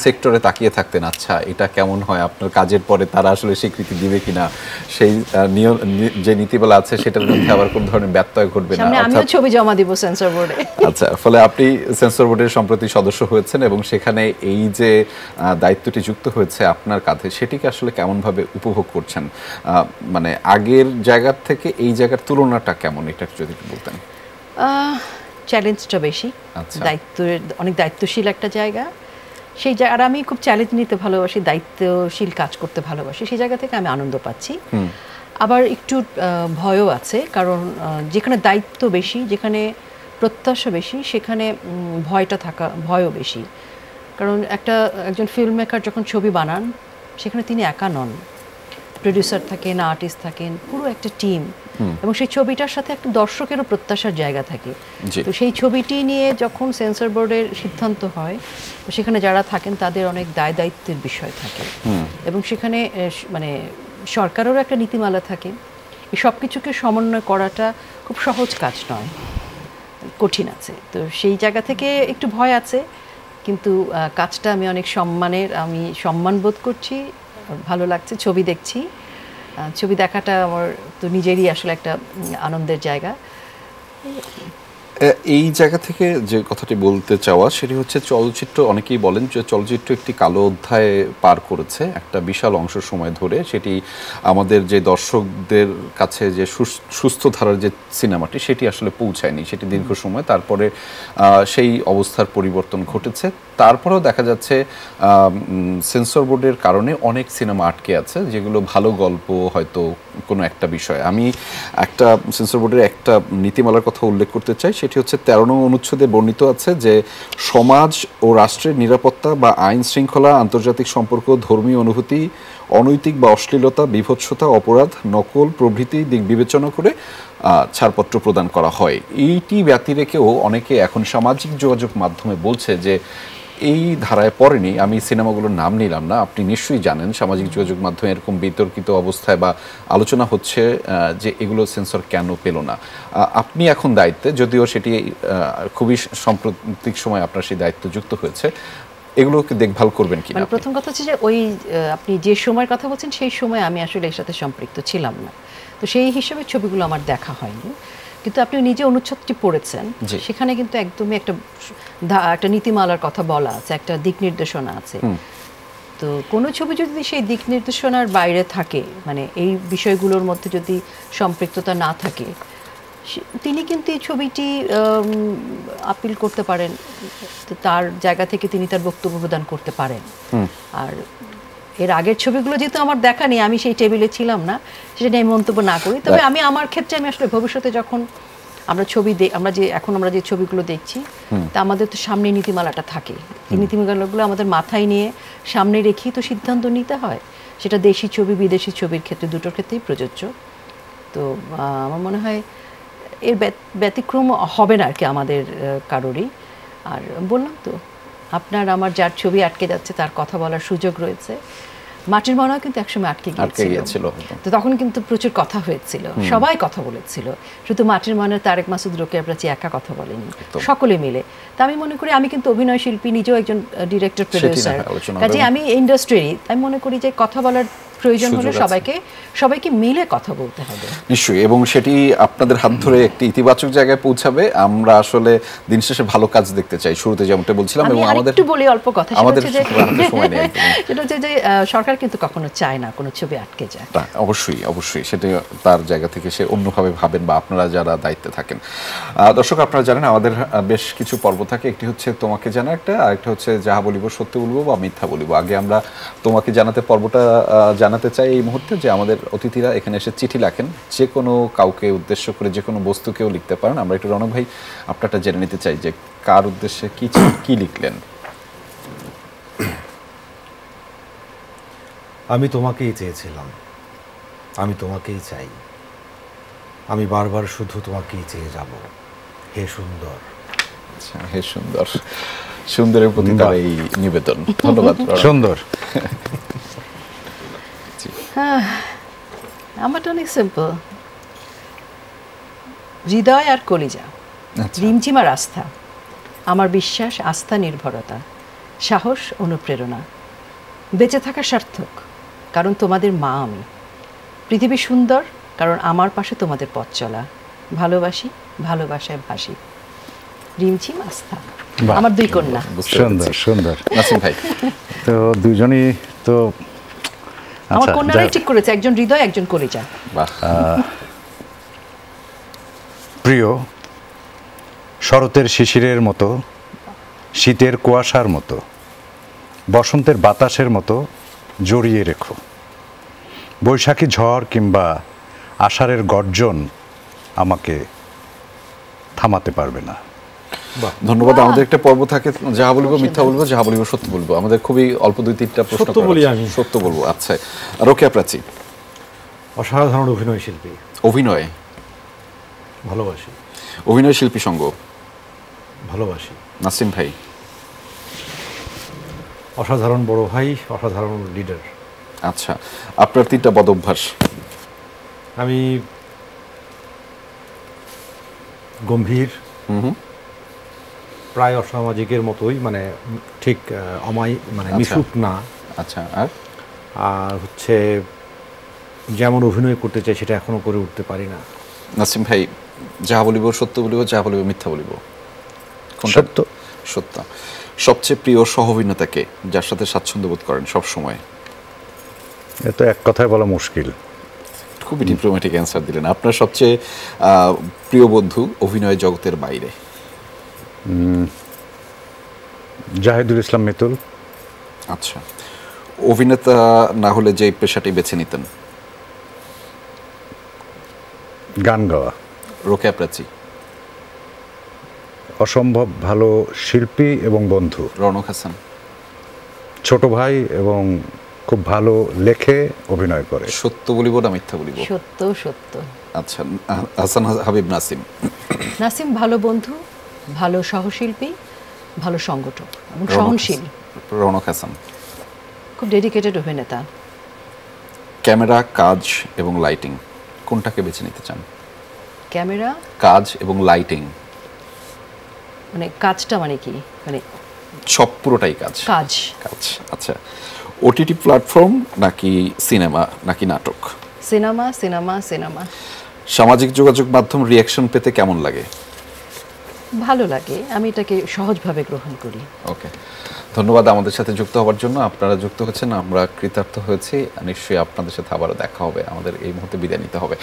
Speaker 1: সেক্টরে তাকিয়ে থাকতেন, আচ্ছা এটা কেমন হয়, আপনার কাজের পরে তারা আসলে স্বীকৃতি দিবে কিনা, সেই যে নীতিমালা আছে সেটার মধ্যে আবার কোন ধরনের ব্যত্যয় ঘটবে না।
Speaker 3: আমিও ছবি জমা দিব সেন্সর বোর্ডে।
Speaker 1: আচ্ছা, ফলে আপনি সেন্সর বোর্ডের সম্প্রতি সদস্য হয়েছেন এবং সেখানে এই যে দায়িত্বটি যুক্ত হয়েছে আপনার কাঁধে, সেটিকে আসলে কেমনভাবে উপভোগ করছেন? মানে আগের জায়গার থেকে এই জায়গার তুলনাটা কেমন, এটা যদি বলতেন।
Speaker 3: চ্যালেঞ্জটা বেশি, অনেক দায়িত্বশীল একটা জায়গা সেই জায়গা। আর আমি খুব চ্যালেঞ্জ নিতে ভালোবাসি, দায়িত্বশীল কাজ করতে ভালোবাসি, সেই জায়গা থেকে আমি আনন্দ পাচ্ছি। আবার একটু ভয়ও আছে, কারণ যেখানে দায়িত্ব বেশি, যেখানে প্রত্যাশা বেশি, সেখানে ভয়ও বেশি। কারণ একজন ফিল্ম মেকার যখন ছবি বানান সেখানে তিনি একা নন, প্রডিউসার থাকেন, আর্টিস্ট থাকেন, পুরো একটা টিম, এবং সেই ছবিটার সাথে একটা দর্শকেরও প্রত্যাশার জায়গা থাকে। তো সেই ছবিটি নিয়ে যখন সেন্সর বোর্ডের সিদ্ধান্ত হয়, তো সেখানে যারা থাকেন তাদের অনেক দায় দায়িত্বের বিষয় থাকে, এবং সেখানে মানে সরকারেরও একটা নীতিমালা থাকে। এই সব কিছুকে সমন্বয় করাটা খুব সহজ কাজ নয়, কঠিন আছে। তো সেই জায়গা থেকে একটু ভয় আছে, কিন্তু কাজটা আমি অনেক আমি সম্মান বোধ করছি, ভালো লাগছে। ছবি দেখছি, ছবি দেখাটা আমার তো নিজেরই আসলে একটা আনন্দের জায়গা।
Speaker 1: এই জায়গা থেকে যে কথাটি বলতে চাওয়া সেটি হচ্ছে চলচ্চিত্র, অনেকেই বলেন যে চলচ্চিত্র একটি কালো অধ্যায় পার করেছে একটা বিশাল অংশ সময় ধরে। সেটি আমাদের যে দর্শকদের কাছে যে সুস্থ ধারার যে সিনেমাটি সেটি আসলে পৌঁছায়নি, সেটি দীর্ঘ সময়। তারপরে সেই অবস্থার পরিবর্তন ঘটেছে। তারপরেও দেখা যাচ্ছে সেন্সর বোর্ডের কারণে অনেক সিনেমা আটকে আছে, যেগুলো ভালো গল্প হয়তো কোনো একটা বিষয়। আমি একটা সেন্সর বোর্ডের একটা নীতিমালার কথা উল্লেখ করতে চাই, সেটি হচ্ছে 13 নং অনুচ্ছেদে বর্ণিত আছে যে সমাজ ও রাষ্ট্রের নিরাপত্তা বা আইন শৃঙ্খলা, আন্তর্জাতিক সম্পর্ক, ধর্মীয় অনুভূতি, অনৈতিক বা অশ্লীলতা, বিভৎসতা, অপরাধ, নকল প্রভৃতি দিক বিবেচনা করে ছাড়পত্র প্রদান করা হয়। এইটি ব্যতি রেখেও অনেকে এখন সামাজিক যোগাযোগ মাধ্যমে বলছে যে এই ধারায় পড়েনি। আমি সিনেমাগুলোর নাম নিলাম না, আপনি নিশ্চয়ই জানেন সামাজিক যোগাযোগ মাধ্যমে এরকম বিতর্কিত অবস্থায় বা আলোচনা হচ্ছে যে এগুলো সেন্সর কেন পেল না। আপনি এখন দায়িত্বে, যদিও সেটি খুবই সাম্প্রতিক সময় আপনার সেই দায়িত্ব যুক্ত হয়েছে, এগুলোকে দেখভাল করবেন কিনা?
Speaker 3: প্রথম কথা হচ্ছে যে আপনি যে সময়ের কথা বলছেন সেই সময় আমি আসলে এর সাথে সম্পৃক্ত ছিলাম না, তো সেই হিসেবে ছবিগুলো আমার দেখা হয়নি। কিন্তু আপনি নিজে অনুচ্ছেদটি পড়েছেন, সেখানে কিন্তু একদমই একটা নীতিমালার কথা বলা আছে, একটা দিক নির্দেশনা আছে। তো কোনো ছবি যদি সেই দিক নির্দেশনার বাইরে থাকে, মানে এই বিষয়গুলোর মধ্যে যদি সম্পৃক্ততা না থাকে, তিনি কিন্তু এই ছবিটি আপিল করতে পারেন, তার জায়গা থেকে তিনি তার বক্তব্য প্রদান করতে পারেন। আর এর আগের ছবিগুলো যেহেতু আমার দেখা নেই, আমি সেই টেবিলে ছিলাম না, সেটা নিয়ে আমি মন্তব্য না করি। তবে আমার ক্ষেত্রে আমি আসলে ভবিষ্যতে যখন আমরা যে ছবিগুলো দেখছি, তা আমাদের তো সামনে নীতিমালাটা থাকে, এই নীতিমালাগুলো আমাদের মাথায় নিয়ে সামনে রেখেই তো সিদ্ধান্ত নিতে হয়। সেটা দেশি ছবি, বিদেশি ছবির ক্ষেত্রে, দুটোর ক্ষেত্রেই প্রযোজ্য। তো আমার মনে হয় এর ব্যতিক্রম হবে না আর কি আমাদের কারোরই। আর বললাম তো, আপনার আমার যার ছবি আটকে যাচ্ছে তার কথা বলার সুযোগ রয়েছে। মাটির মনেও কিন্তু একসময় আটকে গিয়েছিল, তো তখন কিন্তু প্রচুর কথা হয়েছিল, সবাই কথা বলেছিল। শুধু মাটির মনের তারেক মাসুদ, রোকেয়া প্রাচী একা কথা বলেনি, সকলে মিলে। তা আমি মনে করি, আমি কিন্তু অভিনয় শিল্পী, নিজেও একজন ডিরেক্টর, প্রডিউসার, কাজে আমি ইন্ডাস্ট্রি, আমি মনে করি যে কথা বলার প্রয়োজন হলে সবাইকে মিলে কথা বলতে হবে
Speaker 1: নিশ্চয়ই, এবং সেটি আপনাদের হাত ধরে একটি ইতিবাচক জায়গায় পৌঁছাবে। আমরা আসলে দিন শেষে ভালো কাজ দেখতে চাই, শুরুতে যেমনটা বলছিলাম। এবং আমাদের
Speaker 3: একটু বলি অল্প কথা, সেটা হচ্ছে যে সরকার কিন্তু কখনো চায় না কোনো ছবি আটকে যায়।
Speaker 1: অবশ্যই সেটা তার জায়গা থেকে সে অন্যভাবে ভাবেন, বা আপনারা যারা দায়িত্বে থাকেন। দর্শক, আপনারা জানেন আমাদের বেশ কিছু পর্ব থাকে, একটি হচ্ছে তোমাকে জানা, আরেকটা হচ্ছে যাহা বলিব সত্য বলবো বা মিথ্যা বলিব। আগে আমরা তোমাকে জানাতে পর্বটা জানাতে চাই এই মুহূর্তে যে আমাদের অতিথিরা এখানে এসে চিঠি লেখেন, যে কোনো কাউকে উদ্দেশ্য করে যে কোনো বস্তুকেও লিখতে পারেন। আমরা একটু রনক ভাই আপনারটা জেনে নিতে চাই যে কার উদ্দেশ্যে কি লিখলেন।
Speaker 4: আমি তোমাকেই চেয়েছিলাম, আমি তোমাকেই চাই, আমি বারবার শুধু তোমাকেই চেয়ে যাব, হে সুন্দর।
Speaker 1: আচ্ছা, হে সুন্দর, সুন্দরের প্রতি তার এই নিবেদন। ধন্যবাদ
Speaker 2: সুন্দর।
Speaker 3: আমারটা অনেক সিম্পল, হৃদয় আর কলিজা, রিমঝিম আর আস্থা, আমার বিশ্বাস, আস্থা, নির্ভরতা, সাহস, অনুপ্রেরণা, বেঁচে থাকা সার্থক কারণ তোমাদের মা আমি, পৃথিবী সুন্দর কারণ আমার পাশে তোমাদের পথ চলা, ভালোবাসি, ভালোবাসায় ভাসি, রিমঝিম, আস্থা। আমার দুই কন্যা।
Speaker 2: সুন্দর।
Speaker 1: নাসিম ভাই
Speaker 2: তো দুজনই তো
Speaker 3: আমার কন্যারাই ঠিক করেছে, একজন হৃদয়, একজন কলিজা।
Speaker 2: প্রিয়, শরতের শিশিরের মতো, শীতের কুয়াশার মতো, বসন্তের বাতাসের মতো জড়িয়ে রেখো। বৈশাখী ঝড় কিংবা আষাঢ়ের গর্জন আমাকে থামাতে পারবে না।
Speaker 1: ধন্যবাদ। আমাদের একটা পর্ব থাকে যাহা বলবো মিথ্যা বলবো, যাহা বলবো সত্য বলবো। আমাদের খুবই অল্প 2-3টা প্রশ্ন
Speaker 4: সত্য বলি আমি।
Speaker 1: সত্য বলবো। আচ্ছা, রোকেয়া প্রাচী।
Speaker 4: অসাধারণ অভিনয় শিল্পী।
Speaker 1: অভিনয়
Speaker 4: ভালোবাসি।
Speaker 1: অভিনয় শিল্পী সঙ্গ
Speaker 4: ভালোবাসি।
Speaker 1: নাসিম ভাই।
Speaker 4: অসাধারণ বড় ভাই, অসাধারণ লিডার।
Speaker 1: আচ্ছা, আপনার 3টা বদ অভ্যাস।
Speaker 4: আমি গম্ভীর, প্রায় অসামাজিকের মতোই, মানে ঠিক মিশুক না।
Speaker 1: আচ্ছা,
Speaker 4: আর হচ্ছে যেমন অভিনয় করতে চাই সেটা এখনো করে উঠতে পারি না।
Speaker 1: নাসিম ভাই, যাহা বলিব সত্য বলিব, যাহা বলিব মিথ্যা বলিব।
Speaker 2: সত্য।
Speaker 1: সত্য। সবচেয়ে প্রিয় সহ অভিনেতাকে, যার সাথে স্বাচ্ছন্দ্য বোধ করেন সব সময়?
Speaker 2: এ তো এক কথায় বলা মুশকিল।
Speaker 1: খুবই ডিপ্লোম্যাটিক অ্যান্সার দিলেন। আপনার সবচেয়ে প্রিয় বন্ধু অভিনয় জগতের বাইরে?
Speaker 2: জাহিদুল ইসলাম মিতুল।
Speaker 1: আচ্ছা, অভিনেতা না হলে যে পেশাটি বেছে নিতেন?
Speaker 2: গান গাওয়া।
Speaker 1: রোকেয়া প্রাচী।
Speaker 2: অসম্ভব ভালো শিল্পী এবং বন্ধু।
Speaker 1: রৌনক হাসান।
Speaker 2: ছোট ভাই এবং খুব ভালো লেখে, অভিনয় করে।
Speaker 1: সত্য বলিব না মিথ্যা বলিব?
Speaker 3: সত্য সত্য।
Speaker 1: আচ্ছা, হাসান হাবিব নাসিম।
Speaker 3: নাসিম ভালো বন্ধু, ভালো সহশিল্পী, ভালো সংগঠক এবং সহনশীল।
Speaker 1: রৌনক হাসান।
Speaker 3: খুব ডেডিকেটেড অভিনেতা।
Speaker 1: ক্যামেরা, কাজ এবং লাইটিং, কোনটাকে বেছে নিতে চান?
Speaker 3: ক্যামেরা,
Speaker 1: কাজ এবং লাইটিং।
Speaker 3: মানে কাজটা মানে কি? মানে
Speaker 1: সব পুরোটাই কাজ।
Speaker 3: কাজ।
Speaker 1: আচ্ছা, ওটিটি প্ল্যাটফর্ম নাকি সিনেমা নাকি নাটক?
Speaker 3: Cinema cinema cinema.
Speaker 1: সামাজিক যোগাযোগ মাধ্যম রিঅ্যাকশন পেতে কেমন লাগে?
Speaker 3: ভালো লাগে, আমি এটাকে সহজভাবে গ্রহণ করি।
Speaker 1: ওকে, ধন্যবাদ আমাদের সাথে যুক্ত হওয়ার জন্য। আপনারা যুক্ত হচ্ছেন, আমরা কৃতার্থ হয়েছি। নিশ্চয়ই আপনাদের সাথে আবারও দেখা হবে। আমাদের এই মুহূর্তে বিদায় নিতে হবে।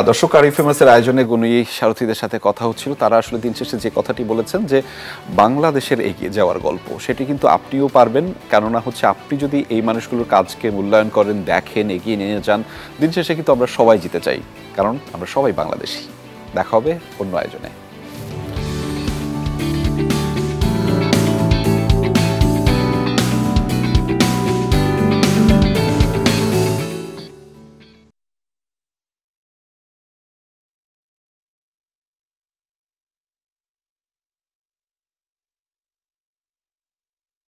Speaker 1: দর্শক, আরই ফেমাসের আয়োজনে গুণী সারথীদের সাথে কথা হচ্ছিল। তারা আসলে দিন শেষে যে কথাটি বলেছেন যে বাংলাদেশের এগিয়ে যাওয়ার গল্প, সেটি কিন্তু আপনিও পারবেন। কেননা হচ্ছে আপনি যদি এই মানুষগুলোর কাজকে মূল্যায়ন করেন, দেখেন, এগিয়ে নিয়ে যান, দিন শেষে কিন্তু আমরা সবাই জিতে চাই, কারণ আমরা সবাই বাংলাদেশি। দেখা হবে অন্য আয়োজনে।